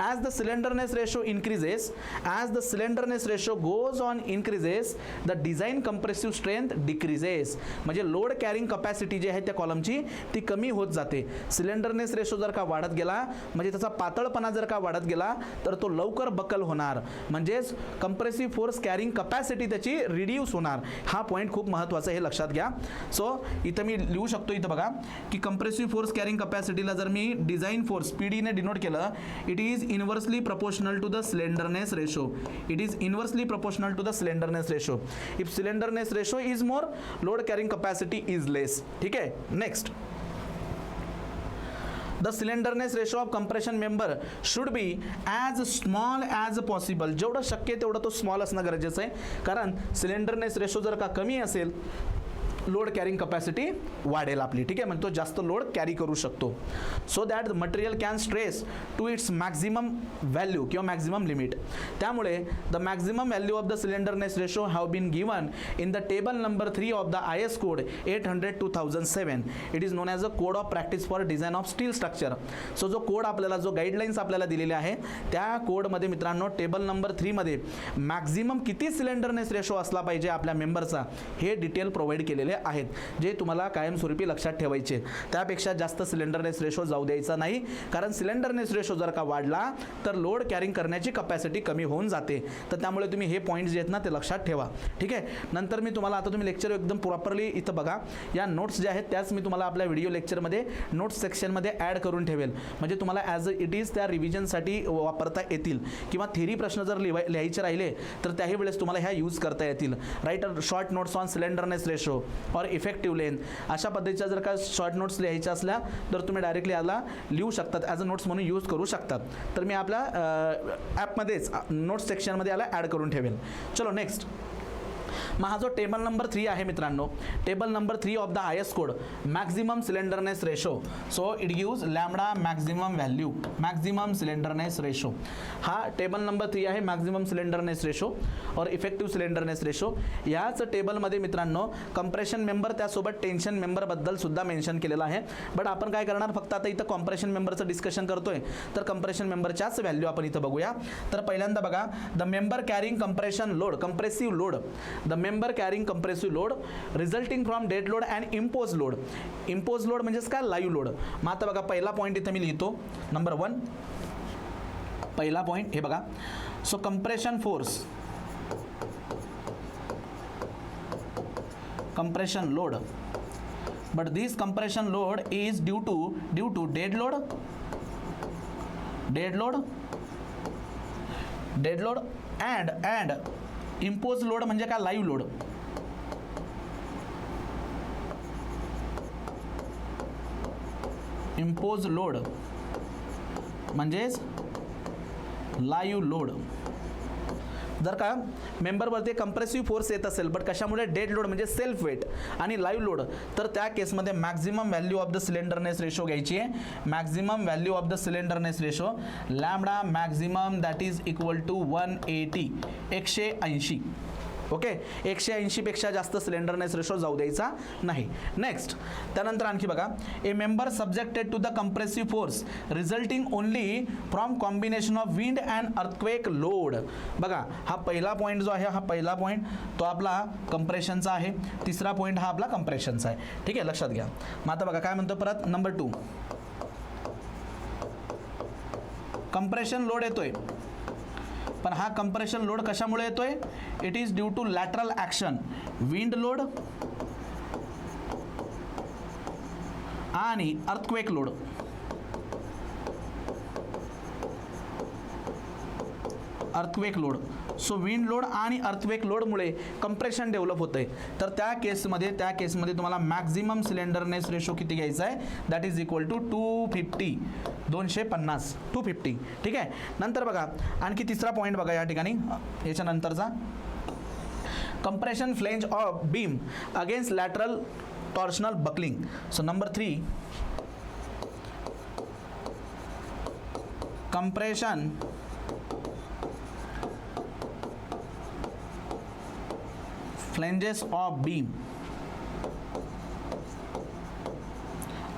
as the slenderness ratio increases, as the slenderness ratio goes on increases, the design compressive strength decreases. म्हणजे लोड कॅरिंग कपॅसिटी जी आहे त्या कॉलमची ती कमी होत जाते. स्लेंडरनेस रेशो जर का वाढत गेला म्हणजे त्याचा पातळपणा जर का वाढत गेला तर तो लवकर बकल होणार. म्हणजेच कंप्रेसिव्ह फोर्स कॅरिंग कपॅसिटी त्याची रिड्यूस होणार. हा पॉईंट खूप महत्त्वाचा, हे लक्षात घ्या. सो इथं मी लिहू शकतो, इथं बघा की कंप्रेसिव्ह फोर्स कॅरिंग कपॅसिटीला जर मी डिझाइन फोर्स PD ने डिनोट केलं, it is inversely proportional to the slenderness ratio. It is inversely proportional to the slenderness ratio. If slenderness ratio is more, load carrying capacity is less. ठीक है. Next, the slenderness ratio of compression member should be as small as possible. जेवढं शक्य तेवढं तो small असणं गरजेचं आहे, कारण स्लेंडरनेस रेशो जर का कमी असेल लोड कॅरिंग कपॅसिटी वाढेल आपली. ठीक आहे. म्हणजे तो जास्त लोड कॅरी करू शकतो. So that material can stress to its maximum value किंवा मॅक्झिमम लिमिट. त्यामुळे the maximum value of the slenderness ratio have been given in the table number 3 of the IS code 800/2007. It is known as a code of practice for design of steel structure. So जो code आपल्याला, जो guidelines आपल्याला दिलेले आहे त्या कोडमध्ये मित्रांनो table number 3 मध्ये मॅक्झिमम किती सिलेंडरनेस रेशो असला पाहिजे आपल्या मेंबरचा हे डिटेल प्रोव्हाइड केलेले आहेत, जे तुम्हाला कायमस्वरूपी लक्षात ठेवायचे. त्यापेक्षा जास्त सिलेंडरनेस रेशो जाऊ द्यायचा नाही, कारण सिलेंडरनेस रेशो जर का वाढला तर लोड कॅरिंग करण्याची कपॅसिटी कमी होऊन जाते. तर त्यामुळे तुम्ही हे पॉईंट्स जे आहेत ना ते लक्षात ठेवा. ठीक आहे. नंतर मी तुम्हाला, आता तुम्ही लेक्चर एकदम प्रॉपरली इथं बघा, या नोट्स ज्या आहेत त्याच मी तुम्हाला आपल्या व्हिडिओ लेक्चरमध्ये नोट्स सेक्शनमध्ये ॲड करून ठेवेल. म्हणजे तुम्हाला ॲज इट इज त्या रिव्हिजनसाठी वापरता येतील, किंवा थेरी प्रश्न जर लिहायचे राहिले तर त्याही वेळेस तुम्हाला ह्या यूज करता येतील. Write short notes on slenderness ratio or effective length, अशा पद्धतीच्या जर का शॉर्ट नोट्स लिहायच्या असल्या तर तुम्ही डायरेक्टली याला लिहू शकतात, ॲज अ नोट्स म्हणून यूज करू शकतात. तर मी आपल्या ॲपमध्येच नोट्स सेक्शनमध्ये याला ॲड करून ठेवेल. चलो नेक्स्ट. मग हा जो टेबल नंबर 3 आहे मित्रांनो, table number 3 of the IS code maximum slenderness ratio. So it gives lambda maximum value, maximum slenderness ratio. हा टेबल नंबर 3 आहे, maximum slenderness ratio or effective slenderness ratio. याच टेबलमध्ये मित्रांनो कंप्रेशन मेंबर त्यासोबत tension मेंबरबद्दल सुद्धा mention केलेलं आहे. But आपण काय करणार, फक्त आता इथं कॉम्प्रेशन मेंबरचं डिस्कशन करतोय तर कंप्रेशन मेंबरच्याच व्हॅल्यू आपण इथं बघूया. तर पहिल्यांदा बघा, the member carrying compression load, compressive load, the member carrying compressive load resulting from dead load and impose load. Impose load म्हणजेच काय, लाईव्ह लोड. मग आता बघा पहिला पॉईंट इथं मी लिहितो, नंबर 1 पहिला पॉईंट हे बघा. So compression force, compression load, but this compression load is due to dead load and imposed load म्हणजे काय, live load. imposed load म्हणजेच लाईव्ह लोड. जर का मेंबरवरती कंप्रेसिव्ह फोर्स येत असेल बट कशामुळे, डेड लोड म्हणजे सेल्फ वेट आणि लाईव्ह लोड, तर त्या केसमध्ये maximum value of the slenderness ratio घ्यायची आहे. Maximum value of the slenderness ratio lambda maximum that is equal to 180, 180. Okay, 180 पेक्षा जास्त सिलेंडरनेस रेशो जाऊ द्यायचा नाही. नेक्स्ट, त्यानंतर आणखी बघा, a member subjected to the compressive force resulting only from combination of wind and earthquake load. बघा हा पहिला पॉईंट जो आहे, हा पहिला पॉईंट तो आपला कंप्रेशनचा आहे, तिसरा पॉईंट हा आपला कंप्रेशनचा आहे. ठीक आहे, लक्षात घ्या. मग आता बघा काय म्हणतो परत, नंबर 2 कंप्रेशन लोड येतोय, पण हा कंप्रेशन लोड कशामुळे येतोय, it is due to lateral action, wind load आणि earthquake load. Earthquake load. So wind load आणि अर्थक्वेक लोडमुळे कंप्रेशन डेव्हलप होतं आहे. तर त्या केसमध्ये तुम्हाला मॅक्झिमम सिलेंडरनेस रेशो किती घ्यायचा आहे, दॅट इज इक्वल टू 250 250. ठीक आहे. नंतर बघा आणखी तिसरा पॉईंट बघा या ठिकाणी याच्यानंतरचा, compression flange of beam against lateral torsional buckling. So number 3, compression flanges of beam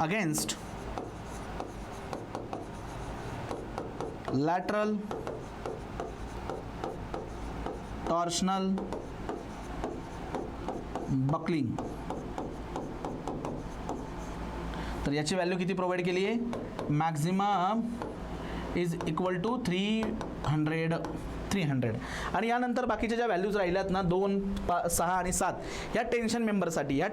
against lateral torsional buckling. तर याची व्हॅल्यू किती प्रोव्हाइड केली आहे, मॅक्झिमम इज इक्वल टू 300. आणि यानंतर बाकीच्या ज्या व्हॅल्यूज राहिल्यात ना 2, 6 आणि 7 या टेन्शन मेंबरसाठी या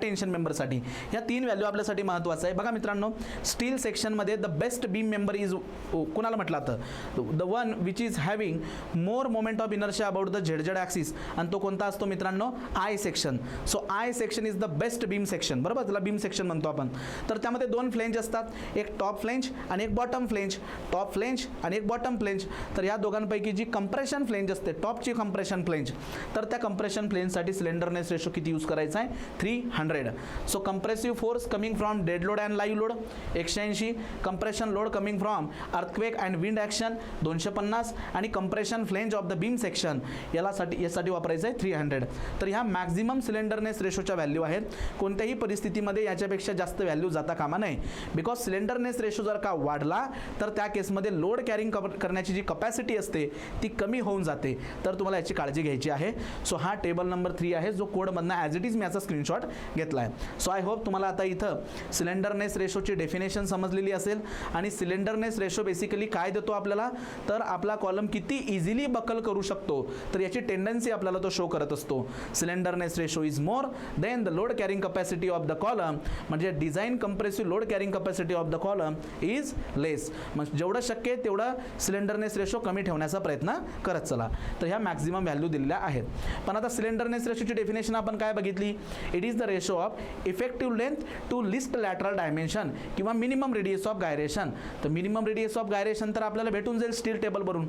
3 व्हॅल्यू आपल्यासाठी महत्त्वाचं आहे. बघा मित्रांनो, स्टील सेक्शनमध्ये the best beam member is कुणाला म्हटलं जातं, the one which is having more moment of inertia about the Z axis. आणि तो कोणता असतो मित्रांनो, I section. So I section is the best beam section, बरोबर, त्याला बीम सेक्शन म्हणतो आपण. तर त्यामध्ये 2 फ्लेंज असतात, एक टॉप फ्लेंज आणि एक बॉटम फ्लेंज. टॉप फ्लेंज आणि एक बॉटम फ्लेंज. तर या दोघांपैकी जी कंप्रेशन फ्लेंज असते, टॉपची कंप्रेशन फ्लेंज, तर त्या कंप्रेशन फ्लेंजसाठी सिलेंडरनेस रेशो किती यूज करायचा आहे, 300. So compressive force coming from dead load and live load 180, compression load coming from earthquake and wind action 250 आणि compression flange of the beam section यासाठी वापरायचं आहे 300. तर ह्या मॅक्झिमम सिलेंडरनेस रेशोच्या व्हॅल्यू आहेत. कोणत्याही परिस्थितीमध्ये याच्यापेक्षा जास्त व्हॅल्यू जाता कामा नये, बिकॉज सिलेंडरनेस रेशो जर का वाढला तर त्या केसमध्ये लोड कॅरिंग करण्याची जी कपॅसिटी असते ती कमी होऊन जाते. तर तुम्हाला याची काळजी घ्यायची आहे. सो हा टेबल नंबर 3 आहे, जो कोडमधनं ॲज इट इज मी याचा स्क्रीनशॉट घेतला आहे. सो आय होप तुम्हाला आता इथं सिलेंडरनेस रेशोची डेफिनेशन समजलेली असेल. आणि सिलेंडरनेस रेशो बेसिकली काय देतो आपल्याला, तर आपला कॉलम किती इझिली बकल करू शकतो, तर याची टेंडन्सी आपल्याला तो शो करत असतो. Slenderness ratio is more than the load carrying capacity of the column, म्हणजे design compressive load carrying capacity of the column is less. मग जेवढं शक्य आहे तेवढं सिलेंडरनेस रेशो कमी ठेवण्याचा प्रयत्न करत चला. तर ह्या मॅक्झिमम व्हॅल्यू दिलेल्या आहेत. पण आता सिलेंडरनेस रेशोची डेफिनेशन आपण काय बघितली, it is the ratio of effective length to least lateral dimension किंवा मिनिमम रेडियस ऑफ गायरेशन. तर मिनिमम रेडियस ऑफ गायरेशन तर आपल्याला भेटून जाईल स्टील टेबलवरून.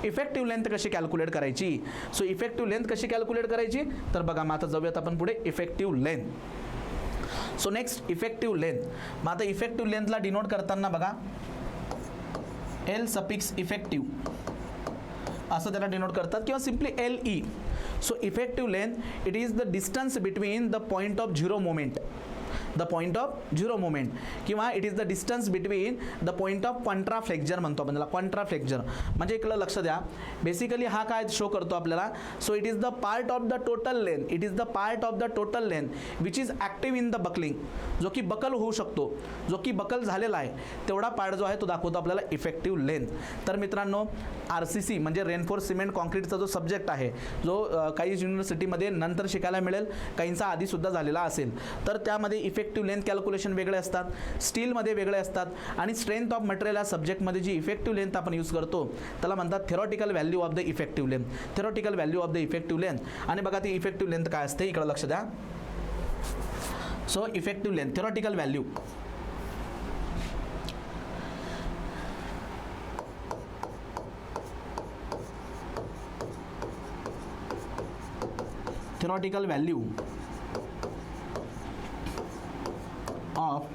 इफेक्टिव्ह लेंथ कशी कॅल्क्युलेट करायची, सो इफेक्टिव्ह लेंथ कशी कॅल्क्युलेट करायची, तर बघा मग आता जाऊयात आपण पुढे effective length. So next effective length. मग आता इफेक्टिव्ह लेंथला डिनोट करताना बघा एल सफिक्स इफेक्टिव्ह असं त्याला डिनोट करतात किंवा simply LE. So effective length it is the distance between the point of zero moment, किंवा it is the distance between the point of contraflexure म्हणतो आपण त्याला, कॉन्ट्राफ्लेक्चर. म्हणजे इकडं लक्ष द्या, बेसिकली हा काय शो करतो आपल्याला, so it is the part of the total length which is active in the buckling, जो की बकल होऊ शकतो, जो की बकल झालेला आहे तेवढा पार्ट जो आहे तो दाखवतो आपल्याला इफेक्टिव्ह लेंथ. तर मित्रांनो RCC म्हणजे रेनफोर्स सिमेंट कॉन्क्रीटचा जो सब्जेक्ट आहे, जो काही युनिव्हर्सिटीमध्ये नंतर शिकायला मिळेल, काहींचा आधीसुद्धा झालेला असेल, तर त्यामध्ये इफेक्टिव्ह लेंथ कॅल्क्युलेशन वेगळे असतात, स्टीलमध्ये वेगळे असतात. आणि स्ट्रेंथ ऑफ मटेरियल या सब्जेक्टमध्ये जी इफेक्टिव्ह लेंथ आपण यूज करतो त्याला म्हणतात theoretical value of the effective length. आणि बघा ती इफेक्टिव्ह लेंथ काय असते, इकडे लक्ष द्या. So effective length theoretical value, theoretical value of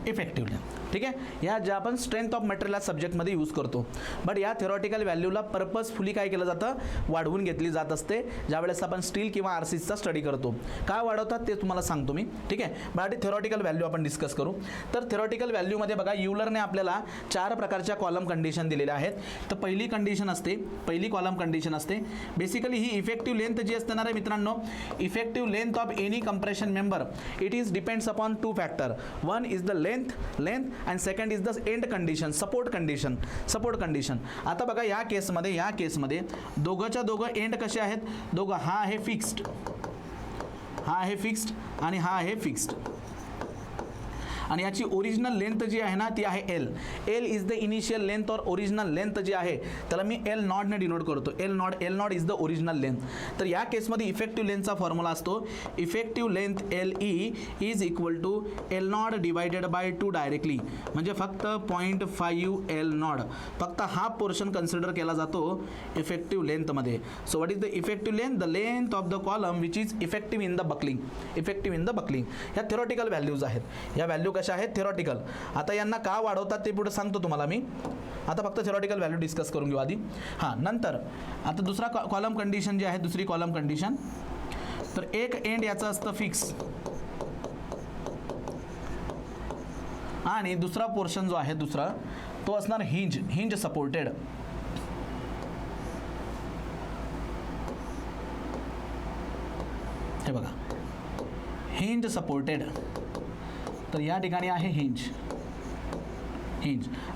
effective length. ठीक आहे, या ज्या आपण स्ट्रेंथ ऑफ मटेरियल सब्जेक्टमध्ये यूज करतो. बट या थेरॉटिकल व्हॅल्यूला पर्पजफुली काय केलं जातं, वाढवून घेतली जात असते ज्यावेळेस आपण स्टील किंवा RCCचा स्टडी करतो. काय वाढवतात ते तुम्हाला सांगतो मी. ठीक आहे, मग आधी थेरॉटिकल व्हॅल्यू आपण डिस्कस करू. तर थेरॉटिकल व्हॅल्यूमध्ये बघा युलरने आपल्याला 4 प्रकारच्या कॉलम कंडिशन दिलेल्या आहेत. तर पहिली कॉलम कंडिशन असते बेसिकली ही इफेक्टिव्ह लेंथ जी असणार आहे मित्रांनो, effective length of any compression member it is depends upon 2 factor. One is the length and second is the end condition, support condition. आता बघा या केसमध्ये दोघं एंड कसे आहेत, दोघं हा आहे फिक्स्ड आणि हा आहे फिक्स्ड. आणि याची ओरिजिनल लेंथ जी आहे ना ती आहे L. L is the initial length or original length जी आहे त्याला मी एल नॉटने डिनोट करतो. L nought is the original length. तर या केसमध्ये इफेक्टिव्ह लेंथचा फॉर्म्युला असतो effective length L E is equal to L nought divided by 2 directly, म्हणजे फक्त 0.5 एल नॉट, फक्त हा पोर्शन कन्सिडर केला जातो इफेक्टिव्ह लेंथमध्ये. So what is the effective length? The length of the column which is effective in the buckling. Effective in the buckling ह्या theoretical values आहेत. या व्हॅल्यू कशा आहेत? थेरॉटिकल. आता यांना का वाढवतात ते पुढे सांगतो तुम्हाला मी. आता फक्त थेरॉटिकल व्हॅल्यू डिस्कस करून घेऊ आधी. हां, नंतर आता दुसरा कॉलम कंडिशन जी आहे, दुसरी कॉलम कंडिशन, तर एक एंड याचं असतं फिक्स आणि दुसरा पोर्शन जो आहे दुसरा तो असणार हिंज सपोर्टेड. हे बघा हिंज सपोर्टेड, तर या ठिकाणी आहे हिंज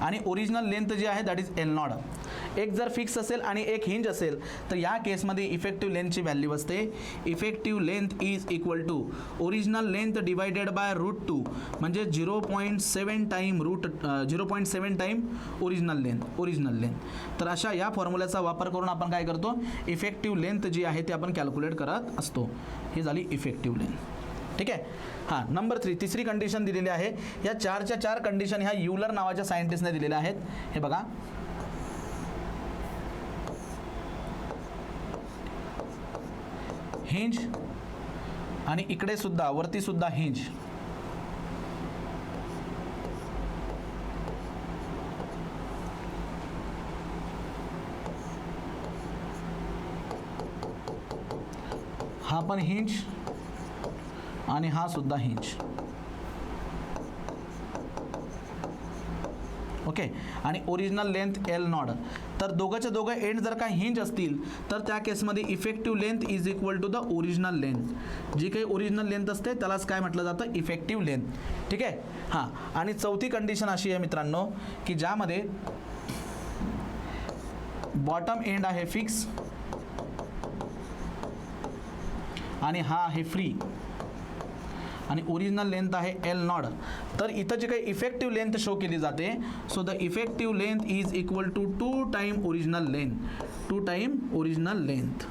आणि ओरिजिनल लेंथ जी आहे दॅट इज एल नॉट. एक जर फिक्स असेल आणि एक हिंज असेल तर या केसमध्ये इफेक्टिव्ह लेंथची व्हॅल्यू असते effective length is equal to original length divided by √2, म्हणजे 0.7 टाईम ओरिजिनल लेंथ. तर अशा या फॉर्म्युल्याचा वापर करून आपण काय करतो, इफेक्टिव्ह लेंथ जी आहे ती आपण कॅल्क्युलेट करत असतो. ही झाली इफेक्टिव्ह लेंथ. ठीक आहे. हां, नंबर 3 तिसरी कंडिशन दिलेली आहे. या 4च्या 4 कंडिशन ह्या युलर नावाच्या सायंटिस्टने दिलेल्या आहेत. हे बघा, हिंज आणि इकडे सुद्धा वरती सुद्धा हिंज. हा पण हिंज आणि हा सुद्धा हिंज. ओके. आणि ओरिजिनल लेंथ एल नॉट. तर दोघंच्या दोघं एंड जर का हिंज असतील तर त्या केसमध्ये effective length is equal to the original length. जी काही ओरिजिनल लेंथ असते त्यालाच काय म्हटलं जातं, इफेक्टिव्ह लेंथ. ठीक आहे. हां, आणि चौथी कंडिशन अशी आहे मित्रांनो की ज्यामध्ये बॉटम एंड आहे फिक्स आणि हा आहे फ्री आणि ओरिजिनल लेंथ आहे एल नॉट. तर इथं जी काही इफेक्टिव्ह लेंथ शो केली जाते, so the effective length is equal to 2 time original length.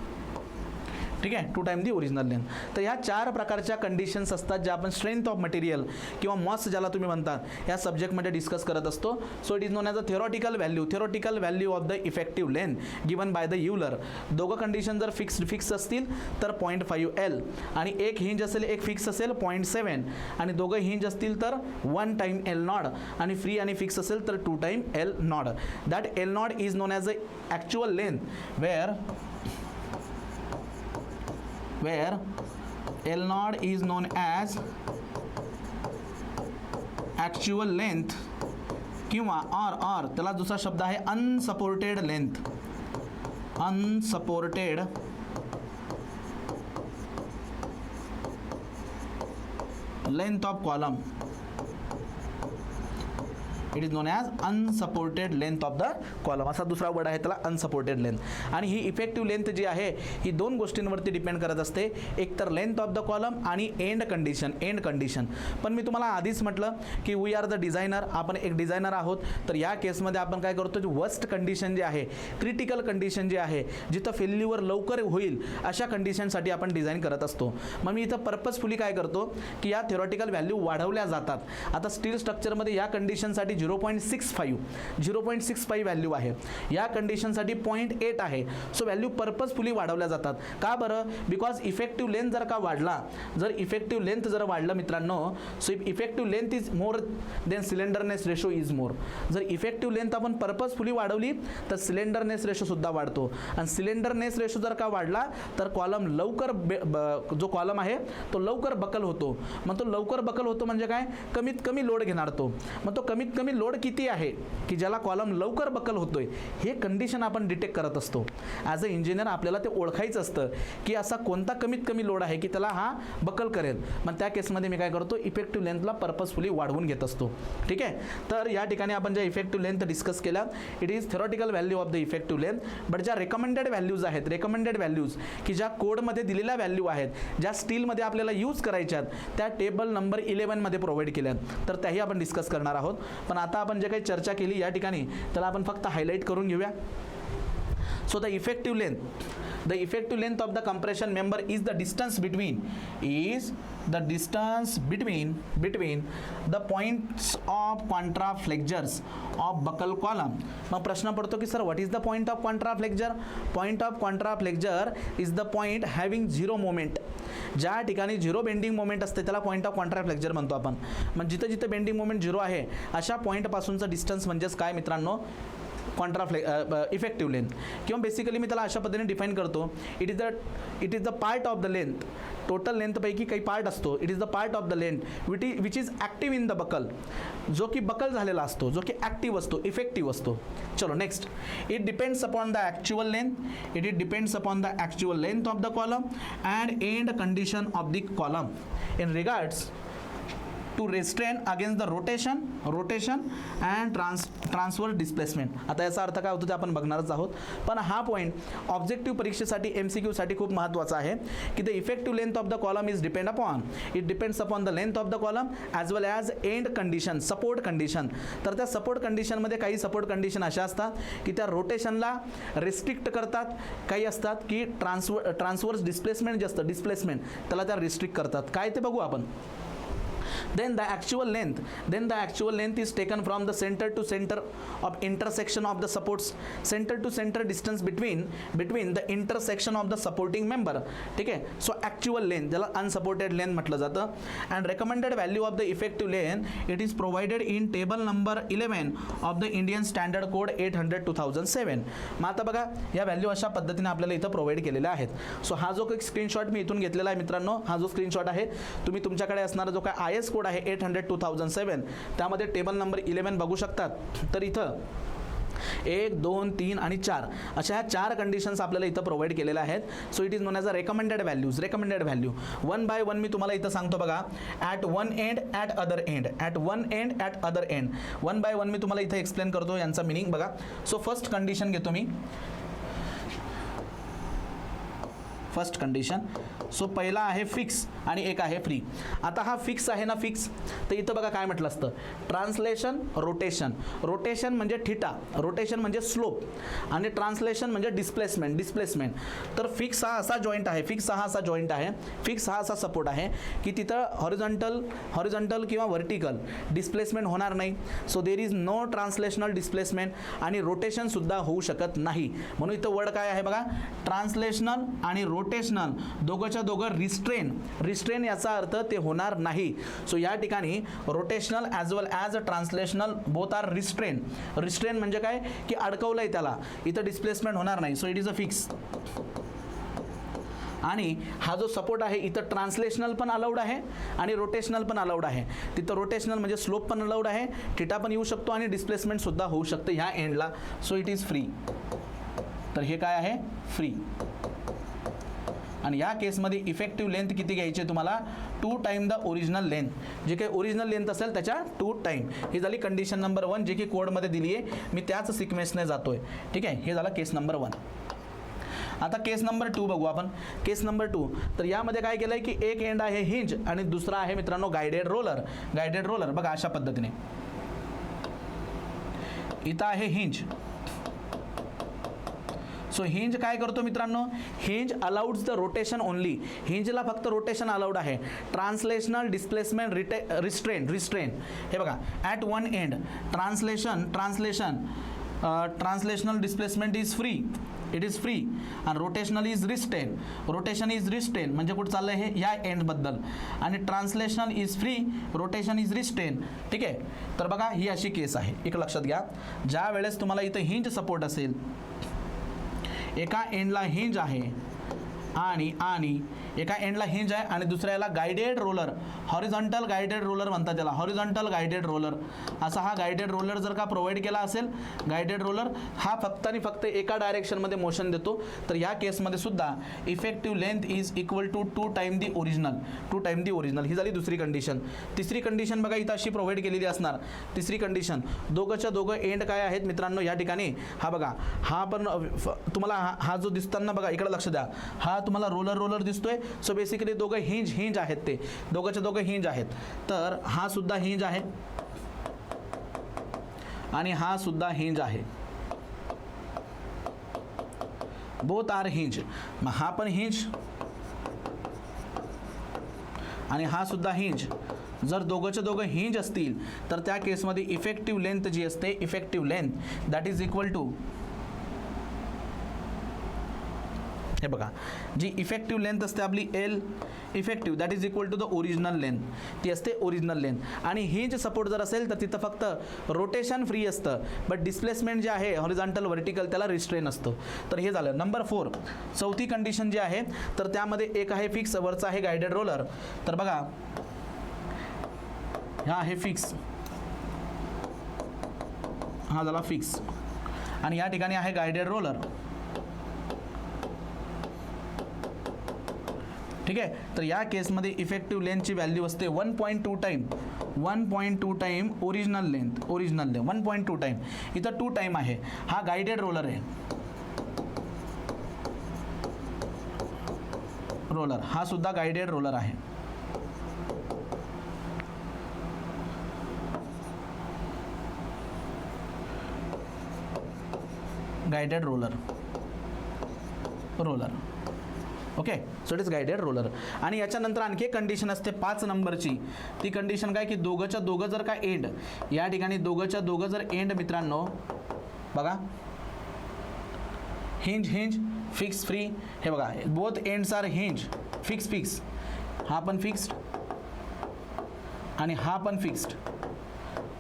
ठीक आहे, 2 टाइम दी ओरिजिनल लेंथ. तर ह्या 4 प्रकारच्या कंडिशन्स असतात ज्या आपण स्ट्रेंथ ऑफ मटेरियल किंवा मॉस ज्याला तुम्ही म्हणतात या सब्जेक्टमध्ये डिस्कस करत असतो. So it is known as a theoretical value of the effective length given by the Euler. दोघं कंडिशन जर फिक्स असतील तर 0.5 एल आणि एक हिंज असेल एक फिक्स असेल 0.7 आणि दोघं हिंज असतील तर 1 टाइम एल नॉट आणि फ्री आणि फिक्स असेल तर 2 time L not. That L nought is known as a actual length where L naught is known as actual length किंवा और त्याला दुसरा शब्द आहे unsupported length of column. It is known as unsupported length of the column. असा दुसरा word आहे त्याला अनसपोर्टेड लेंथ. आणि ही इफेक्टिव्ह लेंथ जी आहे ही 2 गोष्टींवरती डिपेंड करत असते, एक तर लेंथ ऑफ द कॉलम आणि एंड कंडिशन. पण मी तुम्हाला आधीच म्हटलं की वी आर द डिझायनर, आपण एक डिझायनर आहोत. तर या केसमध्ये आपण काय करतो, जी वर्स्ट कंडिशन जी आहे, क्रिटिकल कंडिशन जी आहे, जिथं फेल्युअर लवकर होईल अशा कंडिशनसाठी आपण डिझाईन करत असतो. मग मी इथं पर्पजफुली काय करतो की या थेरॉटिकल व्हॅल्यू वाढवल्या जातात. आता स्टील स्ट्रक्चरमध्ये या कंडिशनसाठी 0.65 व्हॅल्यू आहे, या कंडिशनसाठी 0.8 आहे. सो व्हॅल्यू पर्पजफुली वाढवल्या जातात. का बरं? बिकॉज इफेक्टिव्ह लेंथ जर का वाढला, जर इफेक्टिव्ह लेंथ जर वाढलं मित्रांनो, so effective length is more then slenderness ratio is मोर. जर इफेक्टिव्ह लेंथ आपण पर्पजफुली वाढवली तर सिलेंडरनेस रेशो सुद्धा वाढतो आणि सिलेंडरनेस रेशो जर का वाढला तर कॉलम लवकर जो कॉलम आहे तो लवकर बकल होतो. मग तो लवकर बकल होतो म्हणजे काय, कमीत कमी लोड घेणार तो. मग तो कमीत कमी ठिकाणी लोड किती आहे की ज्याला कॉलम लवकर बकल होतोय, हे कंडिशन आपण डिटेक्ट करत असतो. ॲज अ इंजिनियर आपल्याला ते ओळखायचं असतं की असा कोणता कमीत कमी लोड आहे की त्याला हा बकल करेल. मग त्या केसमध्ये मी काय करतो, इफेक्टिव्ह लेंथला पर्पजफुली वाढवून घेत असतो. ठीक आहे. तर या ठिकाणी आपण ज्या इफेक्टिव्ह लेंथ डिस्कस केल्या, it is theoretical value of the effective length. But ज्या रेकमेंडेड व्हॅल्यूज आहेत, रेकमेंडेड व्हॅल्यूज की ज्या कोडमध्ये दिलेल्या व्हॅल्यू आहेत, ज्या स्टीलमध्ये आपल्याला यूज करायच्या आहेत, त्या टेबल नंबर 11 मध्ये प्रोव्हाइड केल्यात, तर त्याही आपण डिस्कस करणार आहोत. पण आता आपण जे काही चर्चा केली या ठिकाणी त्याला आपण फक्त हायलाईट करून घेऊया. So the effective length of the compression member is the distance between the points of contraflexures of buccal column. मग प्रश्न पडतो की sir what is the point of contraflexure. Point of contraflexure is the point having zero moment. ज्या ठिकाणी zero bending moment असते त्याला point of contraflexure म्हणतो आपण. मग जिथं जिथं बेंडिंग मोमेंट झिरो आहे अशा पॉईंटपासूनचा डिस्टन्स म्हणजेच काय मित्रांनो, इफेक्टिव्ह लेंथ. किंवा बेसिकली मी त्याला अशा पद्धतीने डिफाईन करतो, it is the part of the length. Total लेंथपैकी काही पार्ट असतो, it is the part of the length which is active in the buckle, जो की बकल झालेला असतो, जो की ॲक्टिव्ह असतो, इफेक्टिव्ह असतो. चलो next, it depends upon the actual length of the column and end condition of the column in regards to restrain against the rotation and transfer displacement. आता याचा अर्थ काय होतो ते आपण बघणारच आहोत. पण हा पॉईंट ऑब्जेक्टिव्ह परीक्षेसाठी MCQसाठी खूप महत्त्वाचा आहे की the effective length of the column is depends upon the length of the column as well as end condition, support condition. तर त्या सपोर्ट कंडिशनमध्ये काही सपोर्ट कंडिशन अशा असतात की त्या रोटेशनला रिस्ट्रिक्ट करतात, काही असतात की ट्रान्सवर्स डिस्प्लेसमेंट जे असतं, डिस्प्लेसमेंट त्याला त्या रिस्ट्रिक्ट करतात. काय ते बघू आपण. Then the actual length is taken from the center to center of intersection of the supports, center to center distance between the intersection of the supporting member. ठीक आहे. सो ॲक्च्युअल लेंथ ज्याला unsupported length म्हटलं जातं. And recommended value of the effective length it is provided in table number 11 of the Indian standard code 800/2007. मग आता बघा या value अशा पद्धतीने आपल्याला इथं प्रोव्हाइड केलेल्या आहेत. सो हा जो काही स्क्रीनशॉट मी इथून घेतलेला आहे मित्रांनो, हा जो स्क्रीनशॉट आहे तुम्ही तुमच्याकडे असणारा जो काय IS कोड आहे 800/2007 त्यामध्ये टेबल नंबर 11 बघू शकतात. तर इथं 1, 2, 3 आणि 4 अशा ह्या 4 कंडिशन्स आपल्याला इथं प्रोव्हाइड केलेल्या आहेत. So it is known as a recommended value. One by one मी तुम्हाला इथं सांगतो बघा. At one end at other end one by one मी तुम्हाला इथं एक्सप्लेन करतो यांचा मिनिंग बघा. सो फर्स्ट कंडिशन घेतो मी. फर्स्ट कंडिशन, सो पहिला आहे फिक्स आणि एक आहे फ्री. आता हा फिक्स आहे ना, फिक्स, तर इथं बघा काय म्हटलं असतं, ट्रान्सलेशन रोटेशन म्हणजे थिटा, रोटेशन म्हणजे स्लोप आणि ट्रान्सलेशन म्हणजे डिस्प्लेसमेंट. तर फिक्स हा असा जॉईंट आहे, फिक्स हा असा सपोर्ट आहे की तिथं हॉरिझॉन्टल किंवा व्हर्टिकल डिस्प्लेसमेंट होणार नाही. So there is no translational displacement आणि रोटेशन सुद्धा होऊ शकत नाही. म्हणून इथं वर्ड काय आहे बघा, ट्रान्सलेशनल आणि रोटेशनल दोघंच्या दोघं रिस्ट्रेन याचा अर्थ ते होणार नाही. सो या ठिकाणी rotational as well as translational both are restrain म्हणजे काय की अडकवलंय त्याला, इथं डिस्प्लेसमेंट होणार नाही. So it is a fix. आणि हा जो सपोर्ट आहे इथं ट्रान्सलेशनल पण अलाउड आहे आणि रोटेशनल पण अलाउड आहे. तिथं रोटेशनल म्हणजे स्लोप पण अलाउड आहे, थिटा पण येऊ शकतो आणि डिस्प्लेसमेंट सुद्धा होऊ शकतं ह्या एंडला. So it is free. तर हे काय आहे, फ्री. आणि या केसमध्ये इफेक्टिव्ह लेंथ किती घ्यायची तुम्हाला, 2 टाइम द ओरिजिनल लेंथ. जे काही ओरिजिनल लेंथ असेल त्याच्या 2 टाइम. ही झाली कंडिशन नंबर 1 जे की कोडमध्ये दिली आहे, मी त्याच सिक्वेन्सने जातोय. ठीक आहे, हे झाला केस नंबर 1. आता केस नंबर 2 बघू आपण. केस नंबर 2, तर यामध्ये काय केलंय की एक एंड आहे हिंज आणि दुसरा आहे मित्रांनो गायडेड रोलर. बघा अशा पद्धतीने इथं आहे हिंज. सो हिंज काय करतो मित्रांनो, हिंज अलाउड्स द रोटेशन ओनली. हिंजला फक्त रोटेशन अलाउड आहे. ट्रान्सलेशनल डिस्प्लेसमेंट रिस्ट्रेन हे बघा. At one end translational displacement is free, it is free. आणि रोटेशन इज रिस्ट्रेन म्हणजे कुठं चाललं हे या एंडबद्दल. आणि translational is free, rotation is restrain. ठीक आहे. तर बघा ही अशी केस आहे. एक लक्षात घ्या, ज्या वेळेस तुम्हाला इथं हिंज सपोर्ट असेल, एका एंडला हिंज आहे आणि एका एंडला हिंज आहे आणि दुसऱ्या याला guided roller, horizontal guided roller म्हणतात त्याला, हॉरिझॉन्टल गायडेड रोलर. असा हा गायडेड रोलर जर का प्रोव्हाइड केला असेल, गायडेड रोलर हा फक्त आणि फक्त एका डायरेक्शनमध्ये मोशन देतो. तर या केसमध्ये सुद्धा effective length is equal to 2 time the original, 2 time the original. ही झाली दुसरी कंडिशन. तिसरी कंडिशन बघा इथं अशी प्रोव्हाइड केलेली असणार. तिसरी कंडिशन, दोघंच्या दोघं एंड काय आहेत मित्रांनो या ठिकाणी, हा बघा, हा पण तुम्हाला हा जो दिसताना बघा इकडे लक्ष द्या, हा तुम्हाला रोलर दिसतोय. सो बेसिकली दोघं हिंज आहेत, ते दोघंच्या दोघं हिंज आहेत. तर हा सुद्धा हिंज आहे आणि हा सुद्धा हिंज आहे, बोथ आर हिंज. मग हा पण हिंज आणि हा सुद्धा हिंज. जर दोघंच्या दोघं हिंज असतील तर त्या केसमध्ये इफेक्टिव्ह लेंथ जी असते, effective length that is equal to, हे बघा, जी इफेक्टिव्ह लेंथ असते आपली L effective that is equal to the original length, ती असते ओरिजिनल लेंथ. आणि हिंज सपोर्ट जर असेल तर तिथं फक्त रोटेशन फ्री असतं, बट डिस्प्लेसमेंट जे आहे हॉरिझॉन्टल व्हर्टिकल त्याला रिस्ट्रेन असतो. तर हे झालं नंबर 4. चौथी कंडिशन जी आहे तर त्यामध्ये एक आहे फिक्स, वरचा आहे गायडेड रोलर. तर बघा हा आहे फिक्स, हा झाला फिक्स आणि या ठिकाणी आहे गायडेड रोलर. ठीक आहे. तर या केसमध्ये इफेक्टिव्ह लेंथची व्हॅल्यू असते 1.2 time, 1.2 time original length, 1.2 time. इथं 2 टाइम आहे. हा गायडेड रोलर आहे, रोलर हा सुद्धा गायडेड रोलर आहे. Guided roller, okay. So it is guided roller. आणि याच्यानंतर आणखी एक कंडिशन असते 5 नंबरची. ती कंडिशन काय की दोघंच्या दोघं जर का एंड, या ठिकाणी दोघंच्या दोघं जर एंड मित्रांनो बघा, हिंज फिक्स फ्री, हे बघा both ends are hinge, fix, हा पण फिक्स्ड आणि हा पण फिक्स्ड.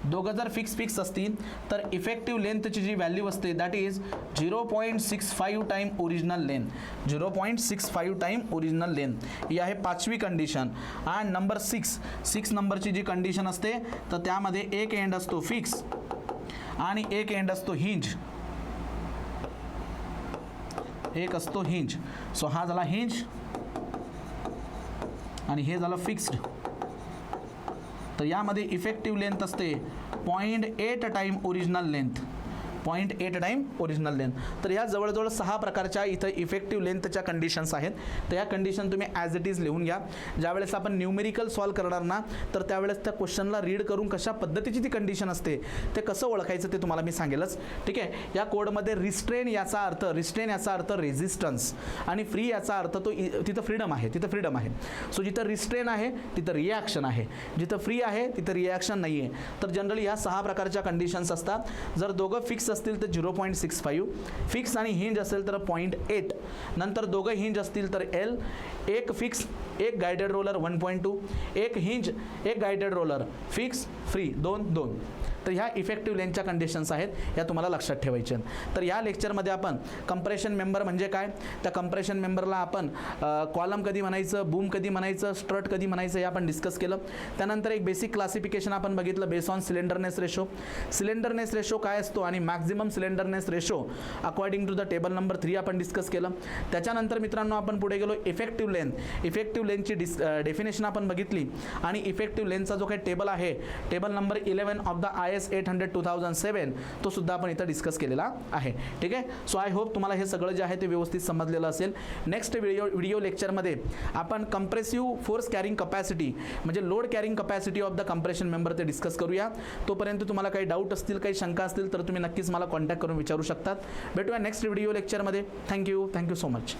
दोघं जर फिक्स असतील तर इफेक्टिव्ह लेंथची जी व्हॅल्यू असते that is 0.65 time original length, 0.65 time original length. ही आहे 5वी कंडिशन. आणि नंबर 6 नंबरची जी कंडिशन असते तर त्यामध्ये एक एंड असतो फिक्स आणि एक एंड असतो हिंज, एक असतो हिंज. सो हा झाला हिंज आणि हे झालं फिक्स्ड. तर यामध्ये इफेक्टिव्ह लेंथ असते 0.8 time original length, 0.8 time original length. तर या जवळजवळ 6 प्रकारच्या इथं इफेक्टिव्ह लेंथच्या कंडिशन्स आहेत. तर या कंडिशन तुम्ही ॲज इट इज लिहून घ्या. ज्यावेळेस आपण न्यूमेरिकल सॉल्व करणार ना तर त्यावेळेस त्या क्वेश्चनला रीड करून कशा पद्धतीची ती कंडिशन असते ते कसं ओळखायचं ते तुम्हाला मी सांगेलच. ठीक आहे. या कोडमध्ये रिस्ट्रेन याचा अर्थ रेझिस्टन्स आणि फ्री याचा अर्थ तो तिथं फ्रीडम आहे, तिथं फ्रीडम आहे. सो जिथं रिस्ट्रेन आहे तिथं रिॲक्शन आहे, जिथं फ्री आहे तिथं रिॲक्शन नाही आहे. तर जनरली ह्या 6 प्रकारच्या कंडिशन्स असतात. जर दोघं फिक्स असतील तर 0.65, फिक्स आणि हिंज असेल तर 0.8, नंतर दोघं हिंज असतील तर एल, एक फिक्स एक गायडेड रोलर 1.2, एक हिंज एक गायडेड रोलर, फिक्स फ्री 2. तर ह्या इफेक्टिव्ह लेंथच्या कंडिशन्स आहेत, या तुम्हाला लक्षात ठेवायच्या. तर या लेक्चरमध्ये आपण कंप्रेशन मेंबर म्हणजे काय, त्या कंप्रेशन मेंबरला आपण कॉलम कधी म्हणायचं, बूम कधी म्हणायचं, स्ट्रट कधी म्हणायचं हे आपण डिस्कस केलं. त्यानंतर एक बेसिक क्लासिफिकेशन आपण बघितलं base on slenderness ratio. Slenderness ratio काय असतो आणि maximum slenderness ratio according to the table number 3 आपण डिस्कस केलं. त्याच्यानंतर मित्रांनो आपण पुढे गेलो इफेक्टिव्ह लेंथची डेफिनेशन आपण बघितली आणि इफेक्टिव्ह लेंथचा जो काही टेबल आहे, table number 11 of the IS 800/2007 तो सुद्धा आपण इथं डिस्कस केलेला आहे. ठीक आहे. सो आय होप तुम्हाला हे सगळं जे आहे ते व्यवस्थित समजलेलं असेल. नेक्स्ट व्हिडिओ लेक्चरमध्ये आपण कंप्रेसिव्ह फोर्स कॅरिंग कपॅसिटी म्हणजे load carrying capacity of the compression member ते डिस्कस करूया. तोपर्यंत तुम्हाला काही डाऊट असतील, काही शंका असतील तर तुम्ही नक्कीच मला कॉन्टॅक्ट करून विचारू शकतात. भेटूया नेक्स्ट व्हिडिओ लेक्चरमध्ये. Thank you so much.